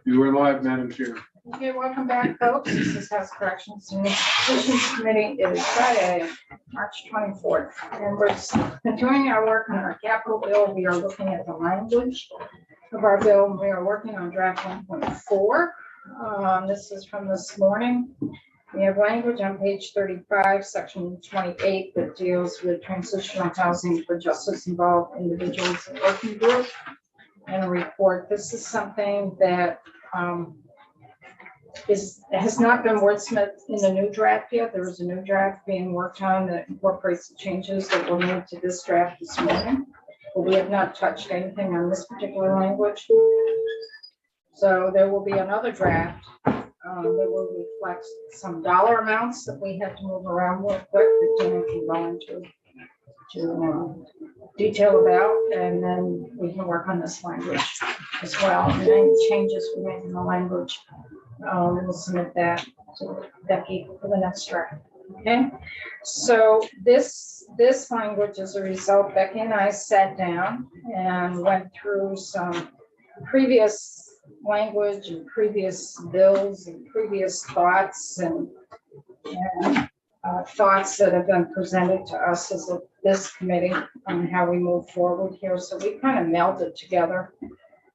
You are live, Madam Chair. Okay, welcome back, folks. This is House Corrections and Institutions Committee. It is Friday, March 24th, and we're continuing our work on our capital bill. We are looking at the language of our bill. We are working on draft 1.4. This is from this morning. We have language on page 35, section 28, that deals with transitional housing for justice-involved individuals and working group. And a report. This is something that has not been wordsmithed in the new draft yet. There is a new draft being worked on that incorporates the changes that were made to this draft this morning. But we have not touched anything on this particular language. So there will be another draft that will reflect some dollar amounts that we have to move around real quick that Dana can go into detail about, and then we can work on this language as well. And any changes we make in the language, we'll submit that to Becky for the next draft. Okay, so this language is a result. Becky and I sat down and went through some previous language and previous bills and previous thoughts and thoughts that have been presented to us as this committee on how we move forward here. So we kind of melded together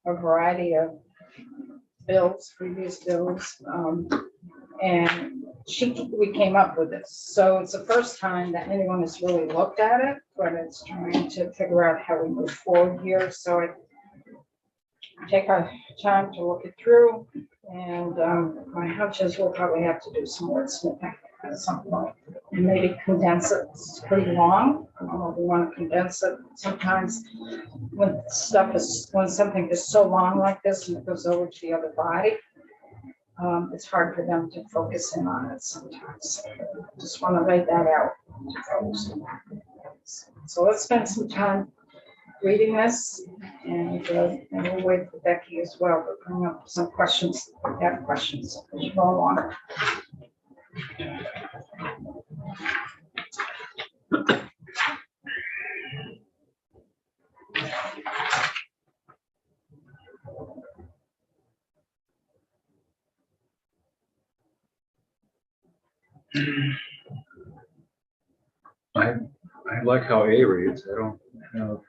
a variety of bills, previous bills, and we came up with this. So it's the first time that anyone has really looked at it, but it's trying to figure out how we move forward here. So I take our time to look it through, and my hunch is we'll probably have to do some wordsmithing at some point and maybe condense it. It's pretty long. We want to condense it. Sometimes when something is so long like this and it goes over to the other body, it's hard for them to focus in on it sometimes. Just want to lay that out to folks. So let's spend some time reading this, and we'll wait for Becky as well to bring up some questions. If you have questions as you go along. I like how A reads. I don't have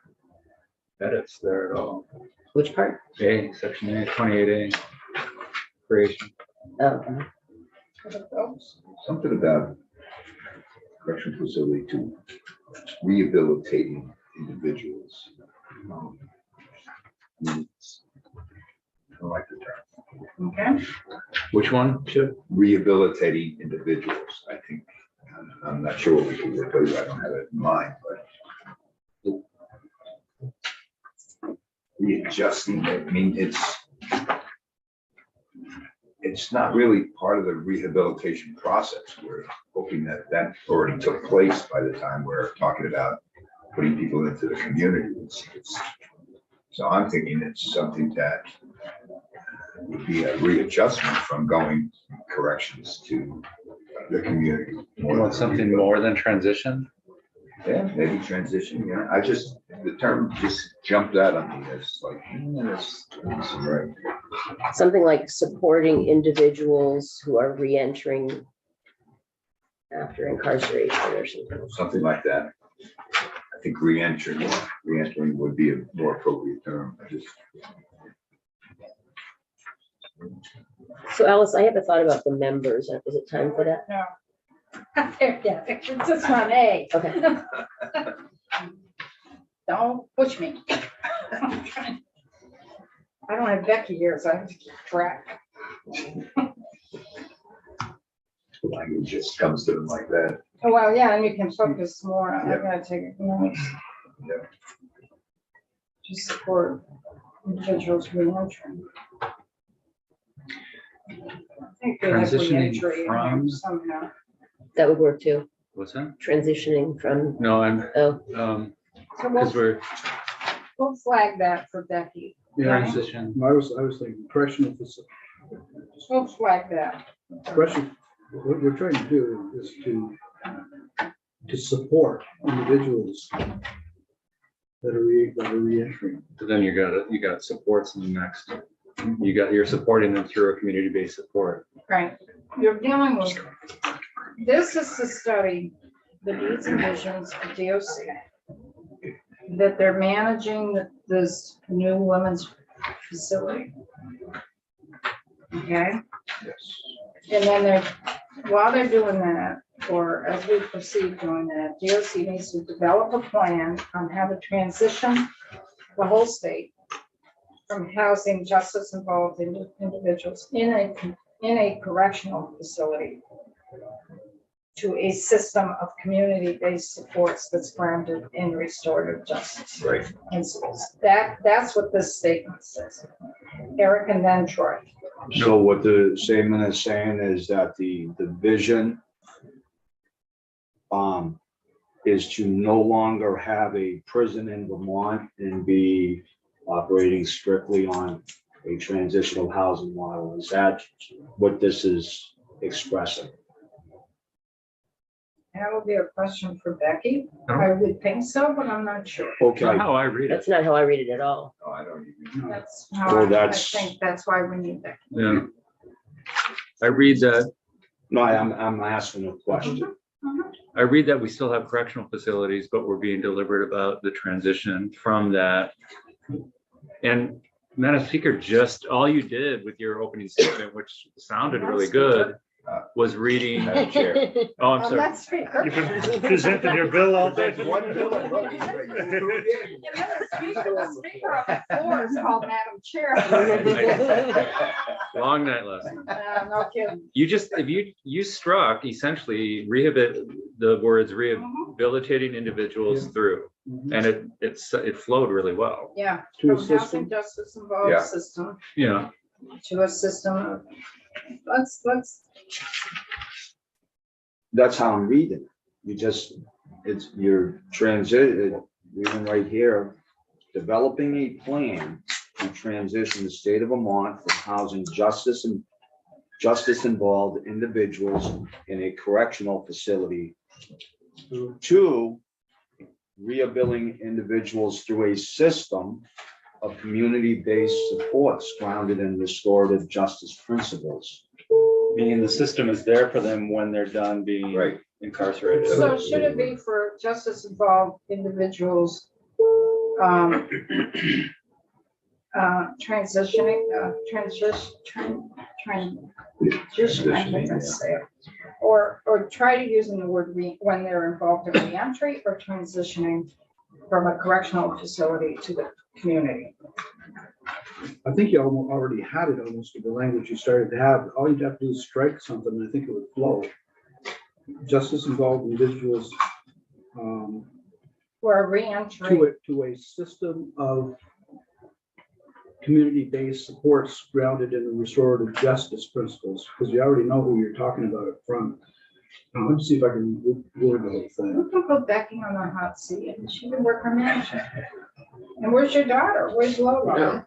edits there at all. Which part? A, section A, 28A, creation. Oh, Something about correction facility to rehabilitating individuals. I like the term. Okay. Which one? Chip? Rehabilitating individuals, I think. I'm not sure what we can replace. I don't have it in mind, but readjusting, I mean, it's not really part of the rehabilitation process. We're hoping that already took place by the time we're talking about putting people into the community. So I'm thinking it's something that would be a readjustment from going corrections to the community. You want something more than transition? Yeah, maybe transition. Yeah, the term just jumped out at me as like, that's right. something like supporting individuals who are re-entering after incarceration or something. Something like that. I think re-entering would be a more appropriate term. So Alice, I have a thought about the members. Is it time for that? No. Yeah, it's just on A. Okay. Don't push me. I don't have Becky here, so I have to keep track. Language just comes to them like that. Oh, well, yeah, and you can focus more. I gotta take notes. Yeah. To support individuals re-entering. I think they have Transitioning re-entry in there from- somehow. That would work too. What's that? Transitioning from, No, I'm, oh, So because we'll flag that for Becky. transition. I was thinking correctional facility. We'll flag that. Correction, what we're trying to do is to support individuals that are re-entering. But then you got supports in the next you're supporting them through a community-based support. Right, you're dealing with, this is the study, the needs and visions of DOC. That they're managing this new women's facility. Okay, Yes. and then while they're doing that, or as we proceed doing that, DOC needs to develop a plan on how to transition the whole state from housing justice involved individuals in a correctional facility to a system of community-based supports that's grounded in restorative justice. Right. Principles. That's what this statement says. Eric and then Troy. So what the statement is saying is that the vision is to no longer have a prison in Vermont and be operating strictly on a transitional housing model. Is that what this is expressing? That would be a question for Becky. Oh. I would think so, but I'm not sure. That's not Okay, how I read it. That's not how I read it at all. No, I don't even. That's how Well, I that's- think that's why we need Becky. Yeah. I read that, no, I'm asking a question. we still have correctional facilities, but we're being deliberate about the transition from that. And Madam Speaker, just all you did with your opening statement, which sounded really good, was reading. Madam Chair. Oh, I'm I'm sorry. not speaker. You presented your bill all day. There's one bill I wrote, you read it. And then the speaker on the floor is called Madam Chair. Long night lesson. No kidding. If you struck essentially the words rehabilitating individuals through, and it flowed really well. Yeah, To a from housing system. justice involved Yeah. system Yeah. to a system of, let's, That's how I'm reading it. It's your transit, even right here, developing a plan to transition the state of Vermont from housing justice involved individuals in a correctional facility to rehabilitating individuals through a system of community-based supports grounded in restorative justice principles. Meaning the system is there for them when they're done being Right. incarcerated. so should it be for justice involved individuals transitioning, I think that's it. Or try to using the word when they're involved in reentry or transitioning from a correctional facility to the community. I think you already had it almost with the language you started to have. All you'd have to do is strike something, and I think it would flow. Justice involved individuals Or a reentry. to a system of community-based supports grounded in the restorative justice principles, because you already know who you're talking about up front. Let me see if I can word the whole thing. We can put Becky on the hot seat and she can work her magic. And where's your daughter? Where's Lola?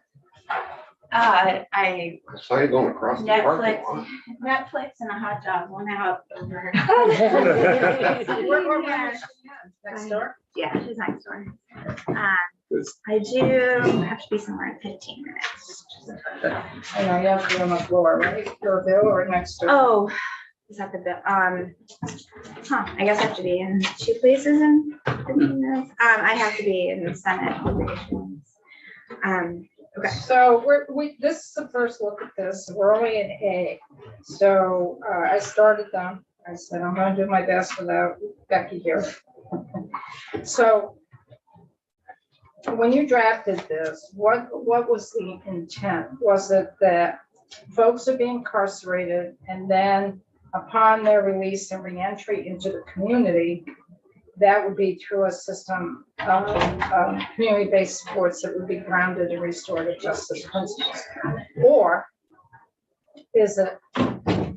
I Saw you going across the parking lot. Netflix and a hot dog went out over. Where next door? Yeah, she's next door. Good. I do have to be somewhere in 15 minutes. I know, you have to be on the floor, right? Your bill or next door? Oh, is that the bill? I guess I have to be in 2 places in 15 minutes. I have to be in the Senate deliberations. Okay. So this is the first look at this. We're only in A. So I started them. I said, I'm gonna do my best without Becky here. So when you drafted this, what was the intent? Was it that folks are being incarcerated and then upon their release and reentry into the community, that would be through a system of community-based supports that would be grounded in restorative justice principles? Or is it the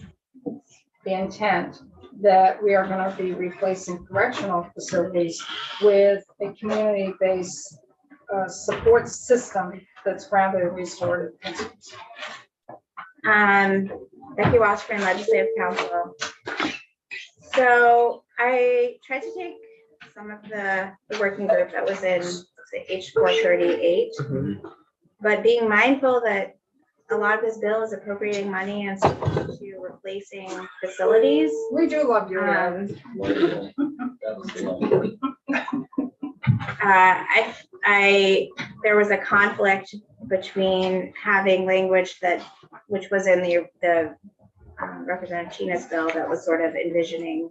intent that we are going to be replacing correctional facilities with a community-based support system that's grounded in restorative principles? Becky Washburn, Legislative Council. So I tried to take some of the working group that was in H 438, but being mindful that a lot of this bill is appropriating money and to replacing facilities. We do love you. Ed. There was a conflict between having language which was in the Representative China's bill that was sort of envisioning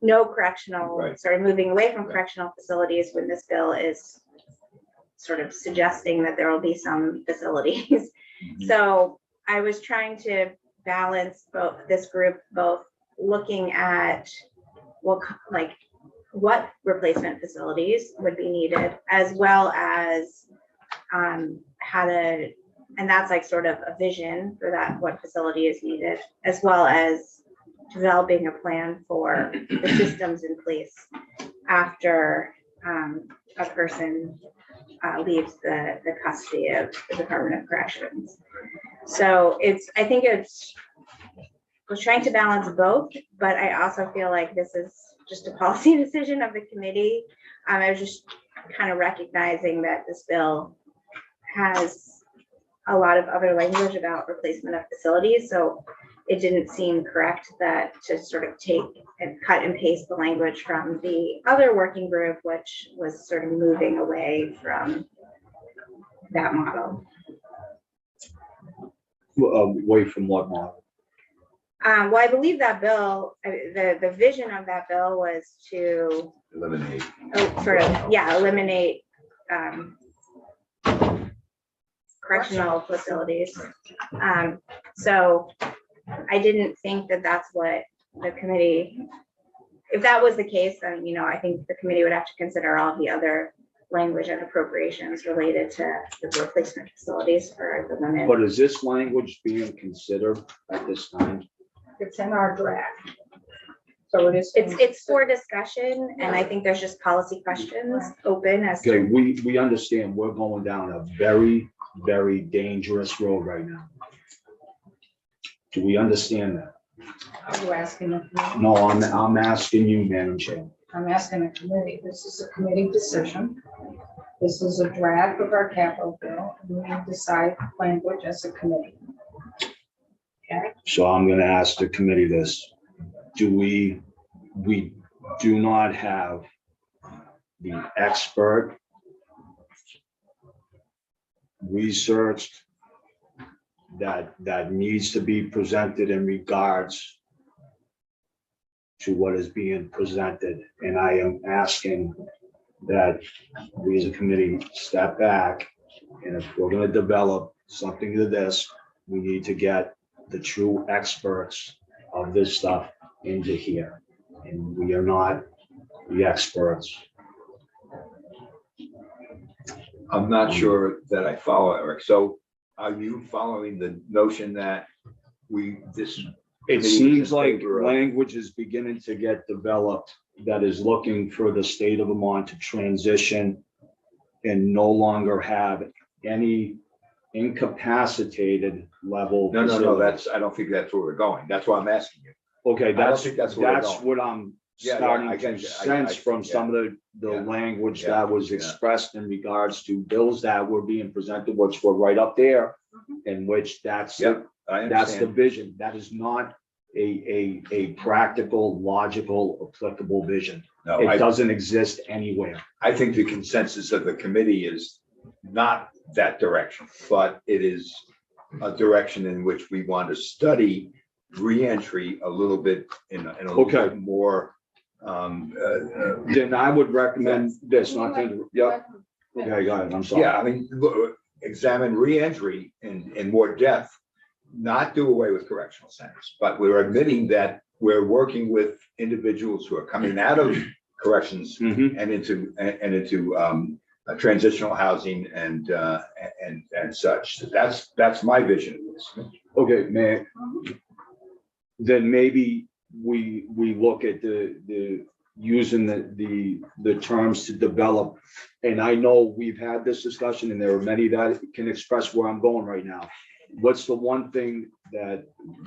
no correctional, Right. sort of moving away from correctional facilities, when this bill is sort of suggesting that there will be some facilities. So I was trying to balance both looking at what replacement facilities would be needed, as well as how to, and that's like sort of a vision for that, what facility is needed, as well as developing a plan for the systems in place after a person leaves the custody of the Department of Corrections. So was trying to balance both, but I also feel like this is just a policy decision of the committee. I was just kind of recognizing that this bill has a lot of other language about replacement of facilities, so it didn't seem correct that to sort of take and cut and paste the language from the other working group, which was sort of moving away from that model. Away from what model? Well, I believe that bill, the vision of that bill was to Eliminate. eliminate correctional facilities. So I didn't think that that's what the committee, if that was the case, then, I think the committee would have to consider all the other language and appropriations related to the replacement facilities for the women. But is this language being considered at this time? It's in our draft. So it is. It's for discussion, and I think there's just policy questions open as Okay, to. we understand we're going down a very, very dangerous road right now. Do we understand that? Are you asking the committee? No, I'm asking you, Madam Chair. I'm asking the committee. This is a committee decision. This is a draft of our capital bill. We decide language as a committee. Okay. So I'm gonna ask the committee this. We do not have the expert researched that needs to be presented in regards to what is being presented. And I am asking that we as a committee step back, and if we're gonna develop something to this, we need to get the true experts of this stuff into here. And we are not the experts. I'm not sure that I follow, Eric. So are you following the notion that It seems like language is beginning to get developed that is looking for the state of Vermont to transition and no longer have any incapacitated level. No, facilities. I don't think that's where we're going. That's why I'm asking you. Okay, I don't that's think that's where we're going. what I'm Yeah, starting I to get you. sense from some of the Yeah. language Yeah. that was Yeah. expressed in regards to bills that were being presented, which were right up there, in which that's Yep, I that's the understand. vision. That is not a practical, logical, applicable vision. No, It doesn't exist anywhere. I think the consensus of the committee is not that direction, but it is a direction in which we want to study reentry a little bit in a little Okay. bit more. Then I would recommend this, not to, yeah, okay, go ahead, I'm sorry. Yeah, I mean, examine reentry in more depth, not do away with correctional centers, but we're admitting that we're working with individuals who are coming out of corrections Mhm. and into transitional housing and such. That's my vision of this. Okay, man. Then maybe we look at the using the terms to develop. And I know we've had this discussion and there are many that can express where I'm going right now. What's the one thing that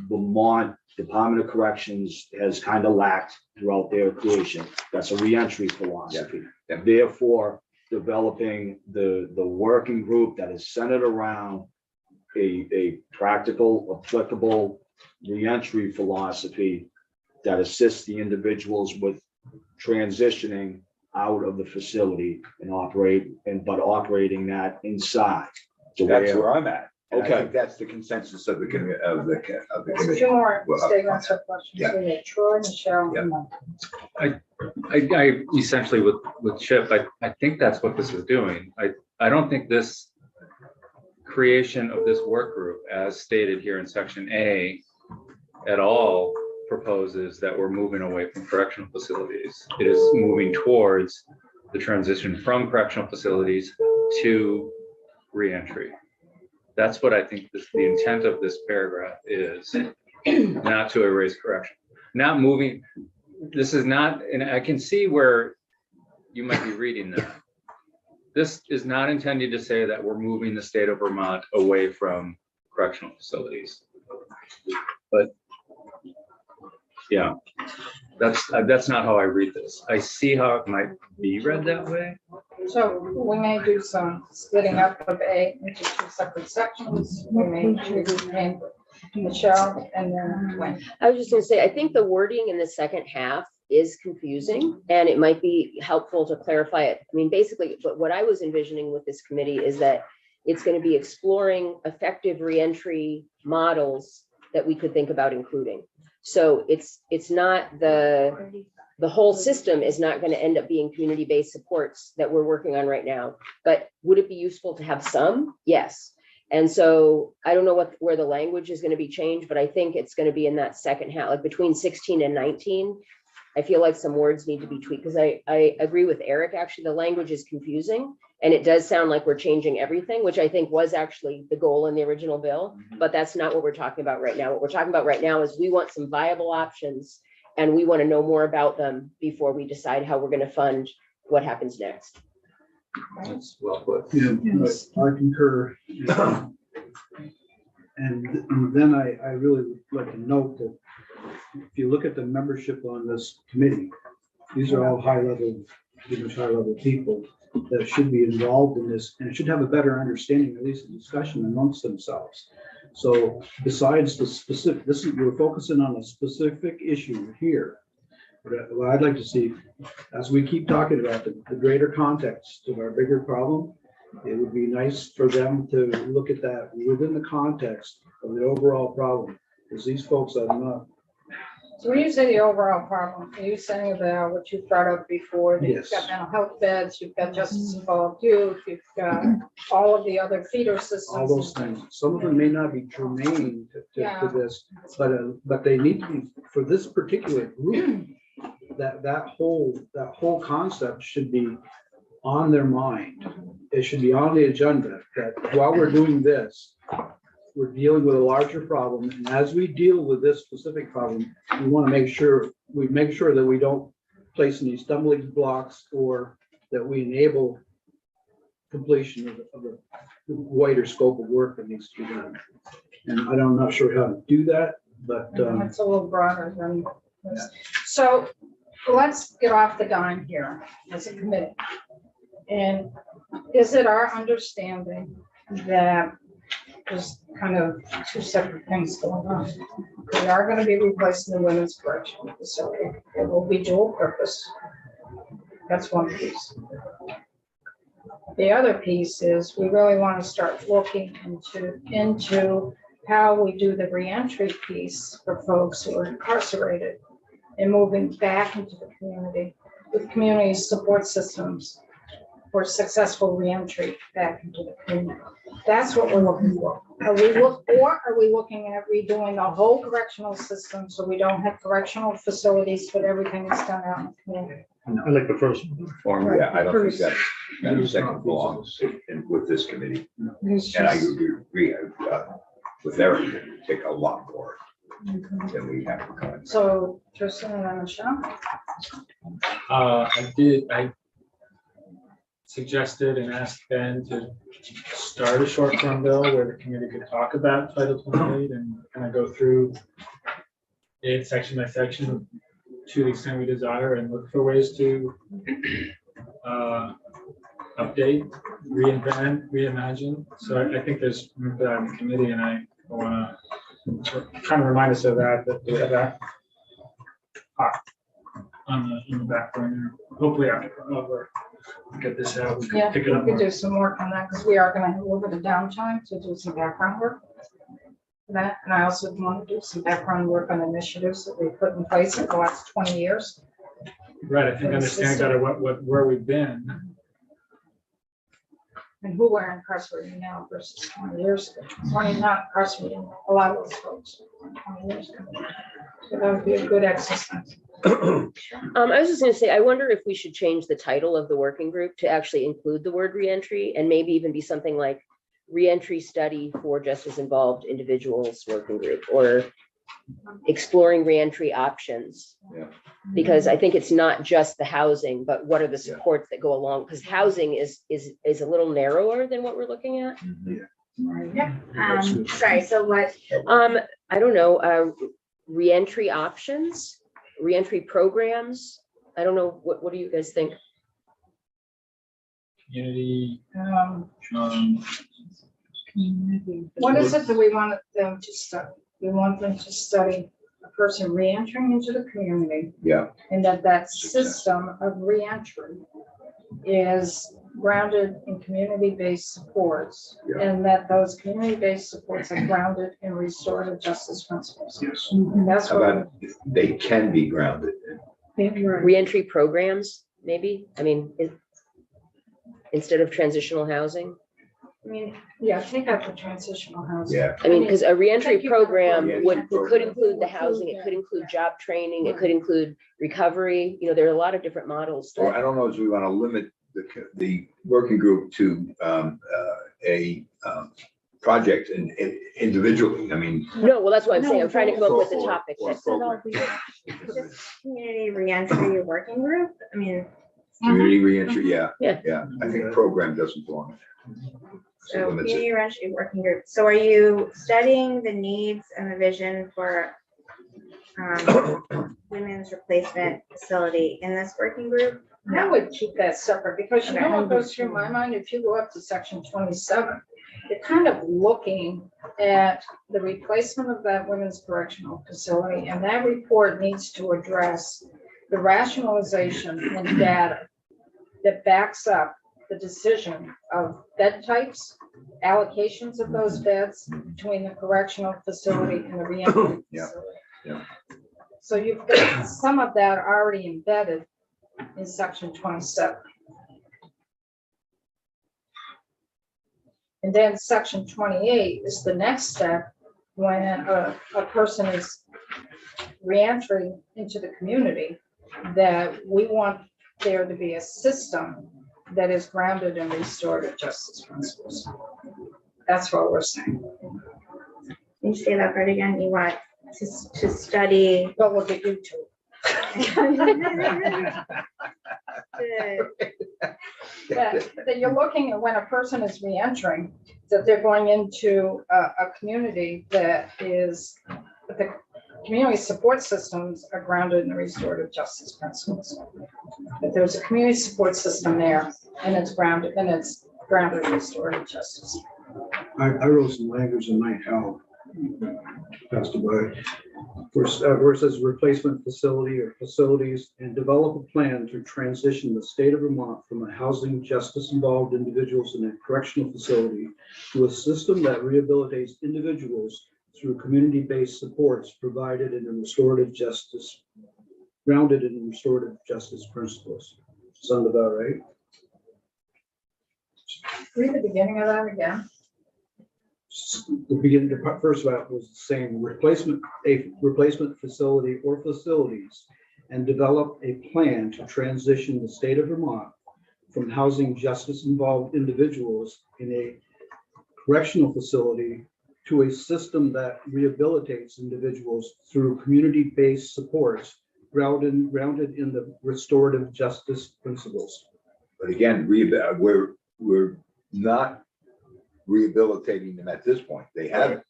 Vermont Department of Corrections has kind of lacked throughout their creation? That's a reentry philosophy. Yeah. Therefore, developing the working group that is centered around a practical, applicable reentry philosophy that assists the individuals with transitioning out of the facility and operating that inside. So That's where- where I'm at. And I Okay. think that's the consensus of the There's committee. two more We'll have- statements or questions. Yeah. We have Troy, Michelle, and Mike. I essentially with Chip, I think that's what this is doing. I don't think this creation of this work group, as stated here in section A, at all proposes that we're moving away from correctional facilities. It is moving towards the transition from correctional facilities to reentry. That's what I think the intent of this paragraph is, not to erase correction. Not moving, this is not, and I can see where you might be reading that. This is not intended to say that we're moving the state of Vermont away from correctional facilities. But yeah, that's not how I read this. I see how it might be read that way. So we may do some splitting up of A into two separate sections. We may do Michelle and then Wayne. I was just gonna say, I think the wording in the second half is confusing and it might be helpful to clarify it. I mean, basically, but what I was envisioning with this committee is that it's going to be exploring effective reentry models that we could think about including. So it's not the whole system is not going to end up being community-based supports that we're working on right now. But would it be useful to have some? Yes. And so I don't know where the language is going to be changed, but I think it's going to be in that second half, like between 16 and 19. I feel like some words need to be tweaked because I agree with Eric. Actually, the language is confusing and it does sound like we're changing everything, which I think was actually the goal in the original bill, but that's not what we're talking about right now. What we're talking about right now is we want some viable options and we want to know more about them before we decide how we're going to fund what happens next. That's well put. Yeah, I concur. And then I really would like to note that if you look at the membership on this committee, these are all pretty much high level people that should be involved in this and should have a better understanding, at least a discussion amongst themselves. So besides the specific, we're focusing on a specific issue here. But what I'd like to see, as we keep talking about the greater context of our bigger problem, it would be nice for them to look at that within the context of the overall problem, because these folks are not. So when you say the overall problem, are you saying about what you brought up before? That Yes. You've got mental health beds, you've got justice involved youth, you've got all of the other feeder systems. All those things. Some of them may not be germane to this, but they need to be, for this particular group, that whole concept should be on their mind. It should be on the agenda that while we're doing this, we're dealing with a larger problem. And as we deal with this specific problem, we want to make sure that we don't place any stumbling blocks or that we enable completion of a wider scope of work that needs to be done. And I'm not sure how to do that, but It's a little broader than this. So let's get off the dime here as a committee. And is it our understanding that there's kind of two separate things going on? We are going to be replacing the women's correctional facility. It will be dual purpose. That's one piece. The other piece is we really want to start looking into how we do the reentry piece for folks who are incarcerated and moving back into the community with community support systems for successful reentry back into the community. That's what we're looking for. Are we looking at redoing the whole correctional system so we don't have correctional facilities, but everything is done out in the community? I like the first one. Yeah, I don't think that second belongs with this committee. And I agree with Eric, that it take a lot more than we have. So Tristan and then Michelle? I suggested and asked Ben to start a short-term bill where the committee could talk about Title 28 and kind of go through it section by section to the extent we desire and look for ways to update, reinvent, reimagine. So I think there's room for that in the committee, and I want to kind of remind us of that we have that in the back burner. Hopefully after we get this out, we Yeah, can pick we it up could more. do some work on that, because we are gonna have a little bit of downtime to do some background work. for that, and I also want to do some background work on initiatives that we put in place in the last 20 years. Right, I think understand better where we've been. And who we're incarcerating now versus 20 years ago. 20 not incarcerating a lot of those folks. 20 years ago. So that would be a good exercise. I was just gonna say, I wonder if we should change the title of the working group to actually include the word reentry, and maybe even be something like reentry study for justice involved individuals working group, or exploring reentry options. Yeah. Because I think it's not just the housing, but what are the supports that go along, because housing is a little narrower than what we're looking at. Sorry, so what, I don't know, reentry options, reentry programs. I don't know, what do you guys think? Community, What is it that we want them to study? We want them to study a person reentering into the community, Yeah, and that system of reentry is grounded in community-based supports, Yeah. and that those community-based supports are grounded in restorative justice principles. yes. And that's How what. about they can be grounded in Reentry programs, maybe? I mean, instead of transitional housing? I mean, yeah, take out the transitional housing. Yeah. I mean, because a reentry Thank you for the program program. could include the housing, it could include job training, it could include recovery. You know, there are a lot of different models. Or I that- don't know if we want to limit the working group to a project and individually. I mean. No, well, that's what I'm saying. I'm trying to come up with a Or- topic. or program. this community reentry working group? I mean, Community reentry, yeah. Yeah. Yeah, I think program doesn't belong. So so limits community it. reentry working group. So are you studying the needs and the vision for women's replacement facility in this working group? I would keep that separate, because you know what goes through my mind, if you go up to section 27, you're kind of looking at the replacement of that women's correctional facility, and that report needs to address the rationalization and data that backs up the decision of bed types, allocations of those beds between the correctional facility and the reentry Yeah, facility. yeah. So you've got some of that already embedded in section 27. And then section 28 is the next step when a person is reentering into the community, that we want there to be a system that is grounded in restorative justice principles. That's what we're saying. Can you say that part again? You want to study. Don't look at YouTube. That you're looking at when a person is reentering, that they're going into a community that is, that the community support systems are grounded in the restorative justice principles. That there's a community support system there, and it's grounded in restorative justice. I wrote some language in my how passed away. Where it says replacement facility or facilities, and develop a plan to transition the state of Vermont from a housing justice involved individuals in a correctional facility to a system that rehabilitates individuals through community-based supports provided in a restorative justice, grounded in restorative justice principles. Sound about right? Read the beginning of that again. The beginning, the first route was saying a replacement facility or facilities, and develop a plan to transition the state of Vermont from housing justice involved individuals in a correctional facility to a system that rehabilitates individuals through community-based supports grounded in the restorative justice principles. But again, we're not rehabilitating them at this point. They haven't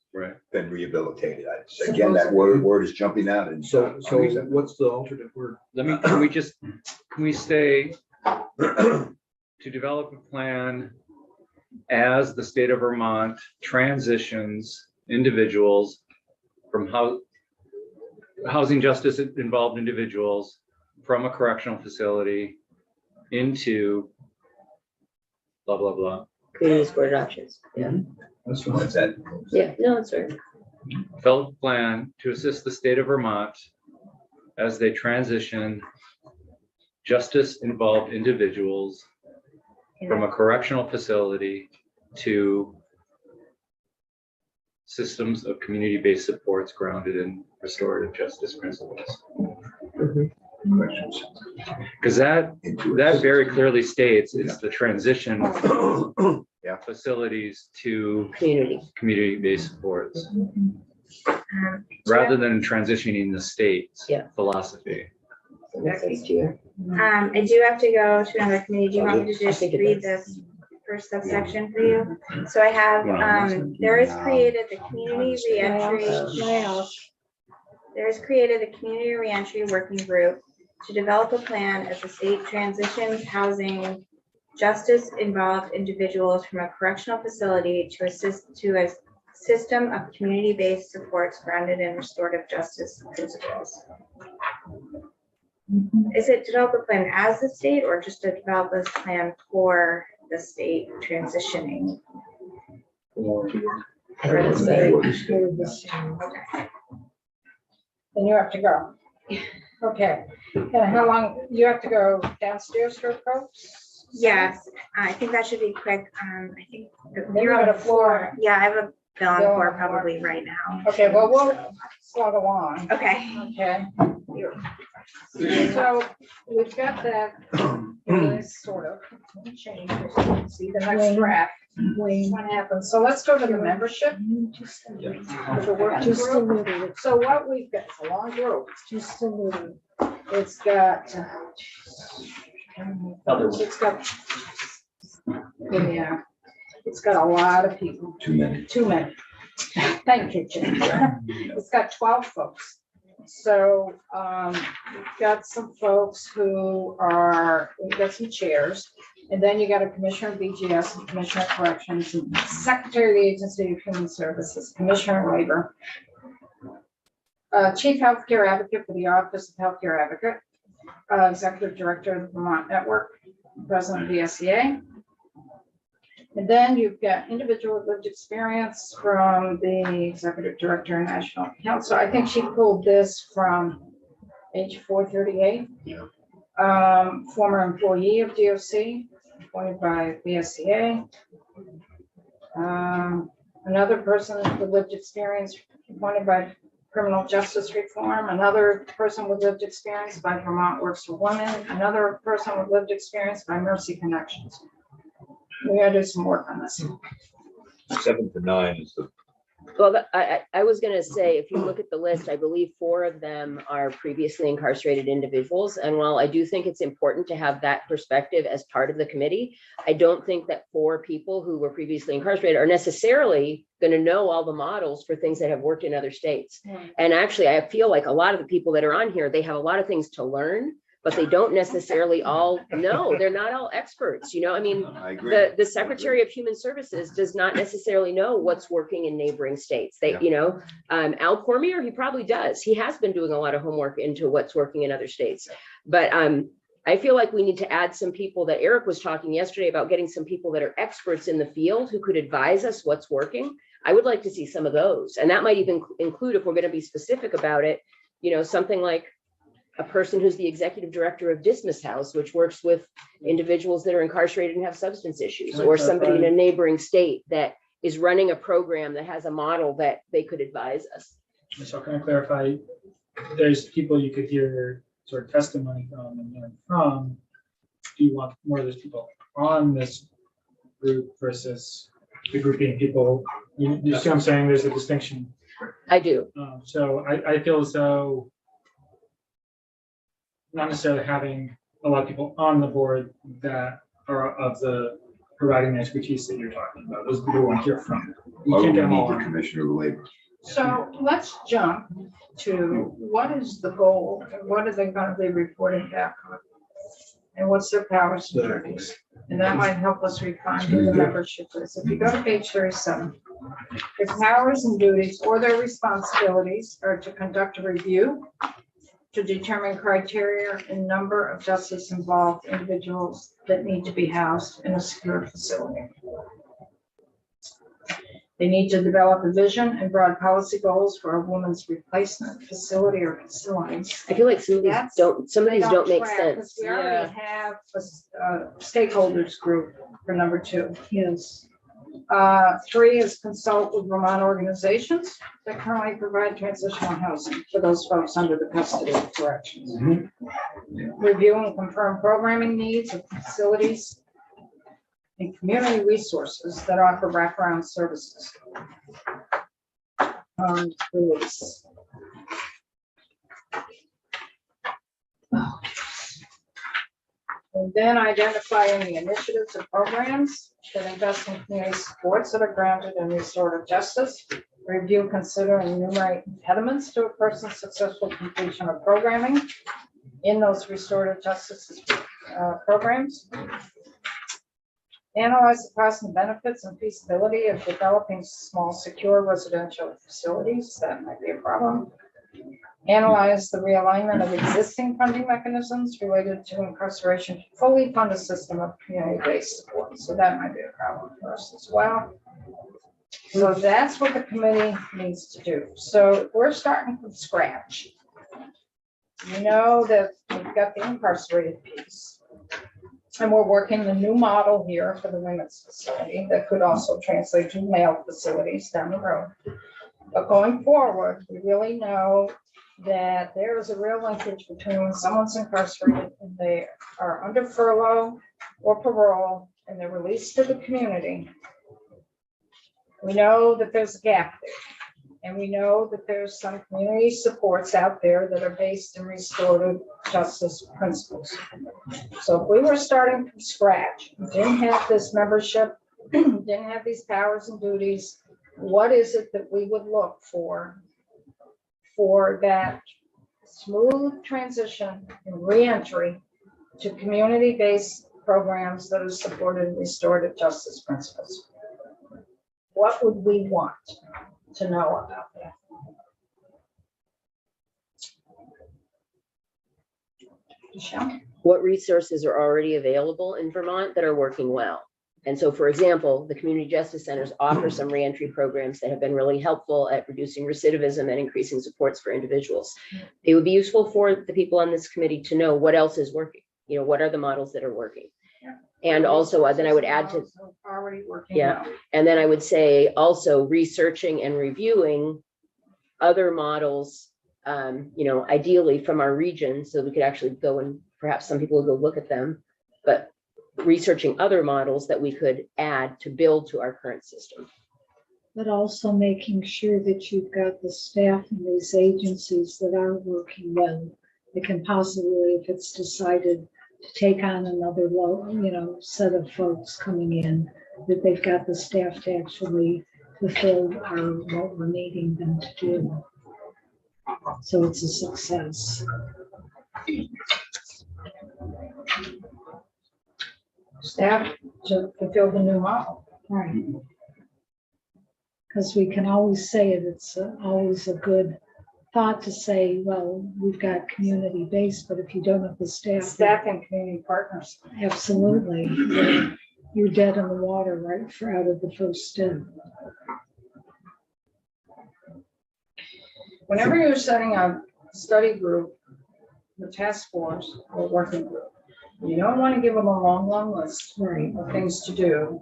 been rehabilitated. Again, that word is jumping out. And So what's the alternate word? Can we say to develop a plan as the state of Vermont transitions individuals from housing justice involved individuals from a correctional facility into blah, blah, blah. Community support options. Yeah. That's what's that. Yeah, no, that's right. Develop a plan to assist the state of Vermont as they transition justice involved individuals from a correctional facility to systems of community-based supports grounded in restorative justice principles. Questions? Because that very clearly states it's the transition from Yeah. facilities to Community. community-based supports, Rather rather than transitioning the state's Yeah. philosophy. Makes sense to you. I do have to go to another committee. Do you want me to just think it read does. this first subsection for you? So I have, there is created the community reentry. There is created a community reentry working group to develop a plan as the state transitions housing justice involved individuals from a correctional facility to assist to a system of community-based supports grounded in restorative justice principles. Is it develop a plan as the state or just to develop this plan for the state transitioning? And you have to go. Okay, and how long, you have to go downstairs for folks? Yes, I think that should be quick. I think You're on the floor. Yeah, I have a bill on the floor Bill. probably right now. Okay, well, we'll slog along. Okay. Okay. So we've got that, this sort of change. See the next graph. What happens? So let's go to the membership. The working group. So what we've got, it's a long group. It's got. Yeah, it's got a lot of people. Too many. Too many. Thank you, Jim. It's got 12 folks. So we've got some folks who are, we've got some chairs, and then you got a commissioner of BGS, and commissioner of corrections, and secretary of the Agency of Human Services, commissioner of labor, chief healthcare advocate for the Office of Healthcare Advocate, executive director of the Vermont Network, president of the SEA. And then you've got individual with lived experience from the executive director and national council. I think she pulled this from page 438. Yeah. Former employee of DOC, appointed by the SCA. Another person with lived experience appointed by criminal justice reform. Another person with lived experience by Vermont Works for Women. Another person with lived experience by Mercy Connections. We gotta do some work on this. 7 to 9 is the. Well, I was gonna say, if you look at the list, I believe 4 of them are previously incarcerated individuals. And while I do think it's important to have that perspective as part of the committee, I don't think that 4 people who were previously incarcerated are necessarily gonna know all the models for things that have worked in other states. And actually, I feel like a lot of the people that are on here, they have a lot of things to learn, but they don't necessarily all know. They're not all experts, you know, I mean, I agree. the Secretary of Human Services does not necessarily know what's working in neighboring states. They, Yeah. you know, Al Cormier, he probably does. He has been doing a lot of homework into what's working in other states. But I feel like we need to add some people that Eric was talking yesterday about getting some people that are experts in the field who could advise us what's working. I would like to see some of those. And that might even include, if we're going to be specific about it, you know, something like a person who's the executive director of Dismiss House, which works with individuals that are incarcerated and have substance issues, or somebody in a neighboring state that is running a program that has a model that they could advise us. So can I clarify, there's people you could hear sort of testimony from and learn from. Do you want more of those people on this group versus the group being people? You see what I'm saying? There's a distinction. I do. So I feel as though not necessarily having a lot of people on the board that are of the providing the expertise that you're talking about. Those people want to hear from. You Why can't would get we them all need the on. commissioner of labor? So let's jump to what is the goal and what are they gonna be reporting back on? and what's their powers and duties. And that might help us refine who the membership is. If you go to page 37, their powers and duties or their responsibilities are to conduct a review, to determine criteria and number of justice involved individuals that need to be housed in a secure facility. They need to develop a vision and broad policy goals for a woman's replacement facility or facilities. I feel like some of these That's- don't make track, 'cause sense. We already have a stakeholders group for number 2. Yes. 3 is consult with Vermont organizations that currently provide transitional housing for those folks under the custody of corrections. Review and confirm programming needs of facilities and community resources that offer wraparound services. Release. And then identify any initiatives and programs that invest in community supports that are grounded in restorative justice. Review, consider, and enumerate impediments to a person's successful completion of programming in those restorative justice programs. Analyze the costs and benefits and feasibility of developing small, secure residential facilities. That might be a problem. Analyze the realignment of existing funding mechanisms related to incarceration to fully fund a system of community-based support. So that might be a problem for us as well. So that's what the committee needs to do. So we're starting from scratch. We know that we've got the incarcerated piece. And we're working the new model here for the women's facility that could also translate to male facilities down the road. But going forward, we really know that there is a real linkage between when someone's incarcerated and they are under furlough or parole and they're released to the community. We know that there's a gap there. And we know that there's some community supports out there that are based in restorative justice principles. So if we were starting from scratch, didn't have this membership, didn't have these powers and duties, what is it that we would look for that smooth transition and reentry to community-based programs that are supported in restorative justice principles? What would we want to know about that? Michelle? What resources are already available in Vermont that are working well? And so, for example, the community justice centers offer some reentry programs that have been really helpful at reducing recidivism and increasing supports for individuals. It would be useful for the people on this committee to know what else is working. You know, what are the models that are working? And also, then I would add to, already working. yeah, well. and then I would say also researching and reviewing other models, you know, ideally from our region, so we could actually go and perhaps some people will go look at them, but researching other models that we could add to build to our current system. But also making sure that you've got the staff in these agencies that are working well. That can possibly, if it's decided to take on another low, you know, set of folks coming in, that they've got the staff to actually fulfill what we're needing them to do. So it's a success. Staff to fulfill the new model. Right. Because we can always say it, it's always a good thought to say, well, we've got community based, but if you don't have the staff. Staff and community partners. Absolutely. You're dead in the water right for out of the first step. Whenever you're setting a study group, the task force or working group, you don't want to give them a long list of things to do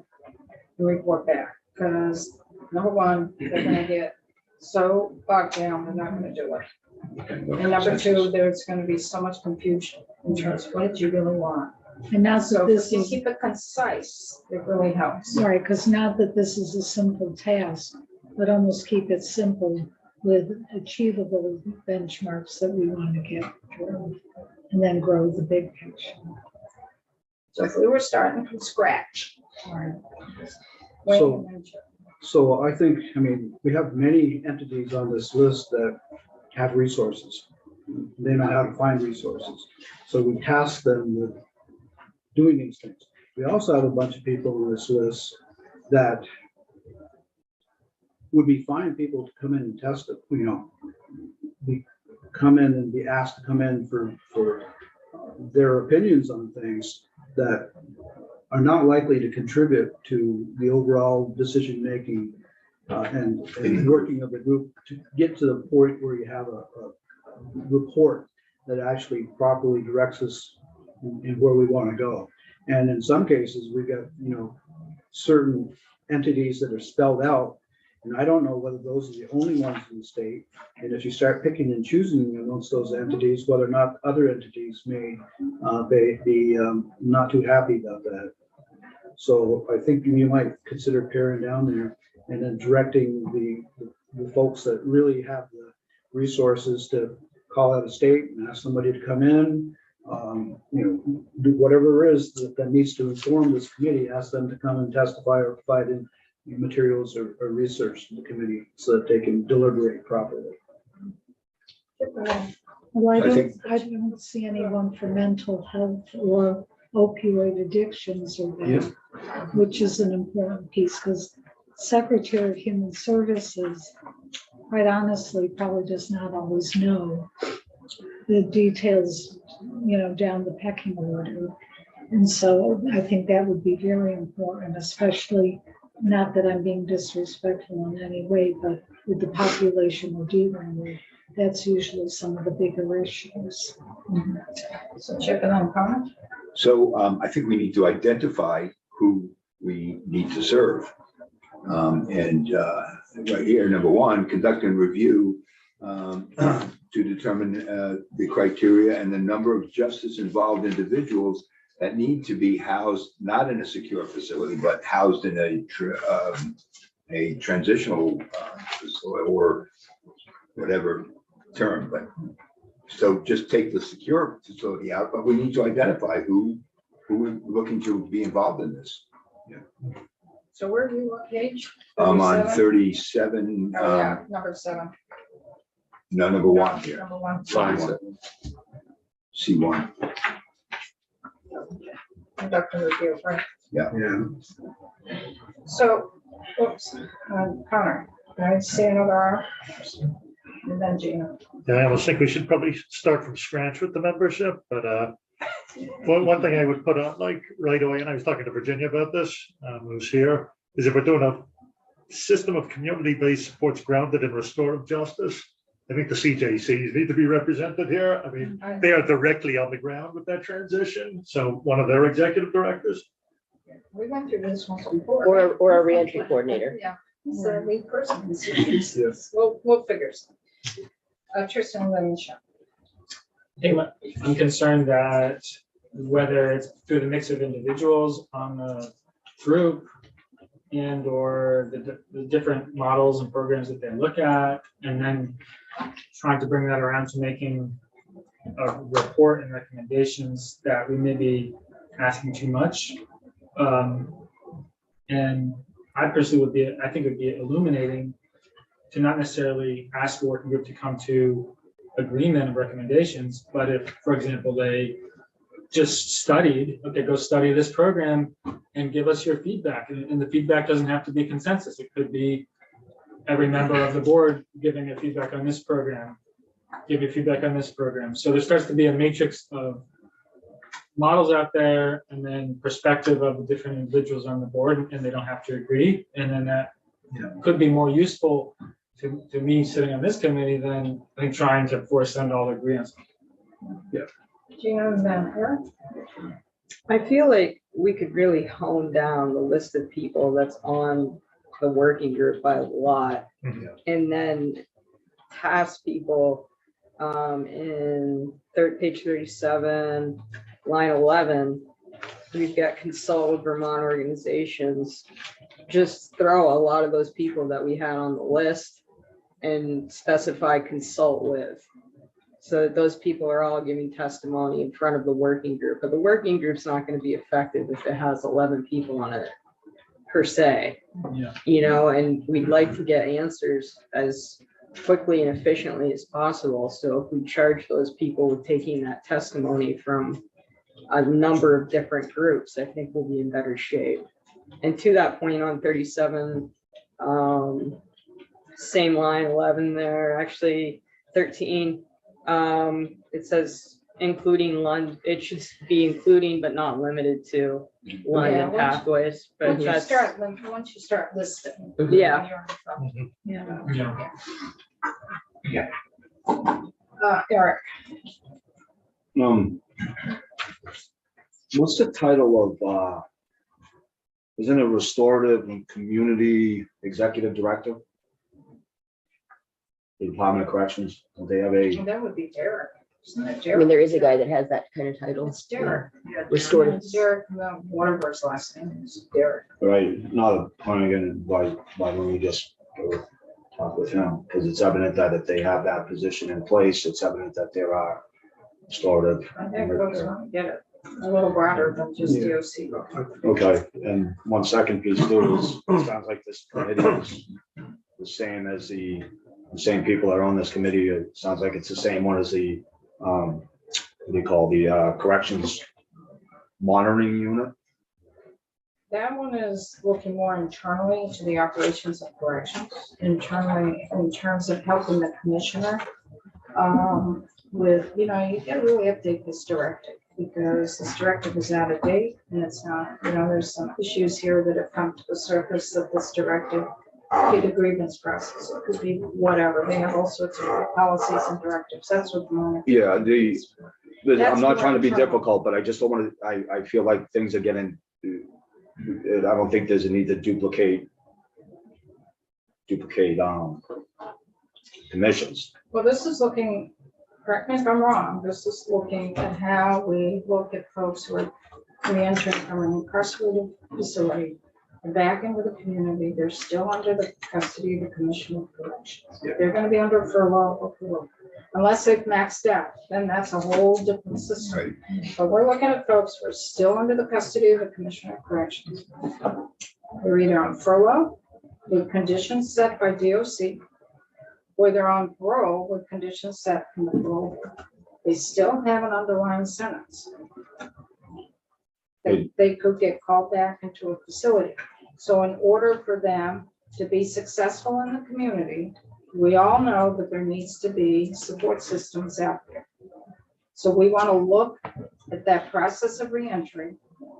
and report back. Because number one, they're going to get so bogged down, they're not going to do it. And number two, there's going to be so much confusion in terms of what did you really want. And now So that this if you is keep it concise, it really helps. right, because now that this is a simple task, but almost keep it simple with achievable benchmarks that we want to get through, and then grow the big picture. So if we were starting from scratch. So I think, I mean, we have many entities on this list that have resources. They know how to find resources. So we task them with doing these things. We also have a bunch of people on this list that would be fine people to come in and test it, come in and be asked to come in for their opinions on things that are not likely to contribute to the overall decision-making and working of the group to get to the point where you have a report that actually properly directs us in where we want to go. And in some cases, we got, certain entities that are spelled out. And I don't know whether those are the only ones in the state. And if you start picking and choosing amongst those entities, whether or not other entities may be not too happy about that. So I think you might consider paring down there and then directing the folks that really have the resources to call out a state and ask somebody to come in, do whatever it is that needs to inform this committee, ask them to come and testify or provide in materials or research to the committee so that they can deliberate properly. Well, I think- I don't see anyone for mental health or opioid addictions or that, which is an important piece, because Secretary of Human Services, quite honestly, probably does not always know the details, down the pecking order. And so I think that would be very important, especially, not that I'm being disrespectful in any way, but with the population we're dealing with, that's usually some of the bigger issues. So check it on comment. So I think we need to identify who we need to serve. And right here, number one, conduct and review to determine the criteria and the number of justice-involved individuals that need to be housed, not in a secure facility, but housed in a transitional facility or whatever term. But so just take the secure facility out, but we need to identify who we're looking to be involved in this. So where do you look, page? I'm on 37? 37. Oh, yeah, number 7. No, number one here. Number 1. C1. Conduct and review, right? Yeah. So, oops, Connor, can I see another arm? And then Gina. Yeah, I almost think we should probably start from scratch with the membership, but one thing I would put on like right away, and I was talking to Virginia about this, who's here, is if we're doing a system of community-based supports grounded in restorative justice, I think the CJCs need to be represented here. I mean, they are directly on the ground with that transition. So one of their executive directors. We went through this once before. Or a reentry coordinator. Yeah. He's the lead person. Yes. We'll figure something. Tristan, then Michelle. I'm concerned that whether it's through the mix of individuals on the group and or the different models and programs that they look at, and then trying to bring that around to making a report and recommendations, that we may be asking too much. And I personally I think it would be illuminating to not necessarily ask the working group to come to agreement of recommendations, but if, for example, they just studied, okay, go study this program and give us your feedback. And the feedback doesn't have to be consensus. It could be every member of the board giving a feedback on this program, give you feedback on this program. So there starts to be a matrix of models out there and then perspective of the different individuals on the board, and they don't have to agree. And then that could be more useful to me sitting on this committee than I think trying to force them to all agree on something. Gina and then her. I feel like we could really hone down the list of people that's on the working group by a lot, and then task people in page 37, line 11. We've got consult with Vermont organizations. Just throw a lot of those people that we had on the list and specify consult with. So that those people are all giving testimony in front of the working group. But the working group's not going to be effective if it has 11 people on it per se. And we'd like to get answers as quickly and efficiently as possible. So if we charge those people with taking that testimony from a number of different groups, I think we'll be in better shape. And to that point on 37, same line 11 there, actually 13, it says including Lund, it should be including but not limited to London Yeah, pathways, but Once you that's, start listing. yeah. you're in trouble. Yeah. Yeah. Eric, What's the title of, isn't it Restorative and Community Executive Director? The Department of Corrections, don't they have a, that would be Derek. Isn't it I mean, Derek? there is a guy that has that kind of title. It's Derek. Restorative. It's Derek, Waterbird's last name is Derek. right, not a point again, why don't we just go talk with him? Because it's evident that if they have that position in place, it's evident that there are restorative. I think folks want to get it a little broader than just Yeah. DOC. Okay, and one second piece too is, it sounds like this committee is the same as the same people that are on this committee. It sounds like it's the same one as the, what do you call the corrections monitoring unit? That one is looking more internally to the operations of corrections, internally in terms of helping the commissioner. With, you gotta really update this directive because this directive is out of date and it's not, there's some issues here that have come to the surface of this directive. Could be the grievance process, it could be whatever. They have all sorts of policies and directives. That's what the monitoring. Yeah, That's I'm not the trying to be one. difficult, but I just don't want to, I feel like things are getting, I don't think there's a need to duplicate commissions. Well, this is looking, correct me if I'm wrong, this is looking at how we look at folks who are re-entering from an incarcerated facility back into the community. They're still under the custody of the Commission of Corrections. Yeah. They're gonna be under furlough or parole. Unless they've maxed out, then that's a whole different system. Right. But we're looking at folks who are still under the custody of the Commission of Corrections. They're either on furlough with conditions set by DOC, or they're on parole with conditions set from the parole board. They still have an underlying sentence. They could get called back into a facility. So in order for them to be successful in the community, we all know that there needs to be support systems out there. So we want to look at that process of reentry.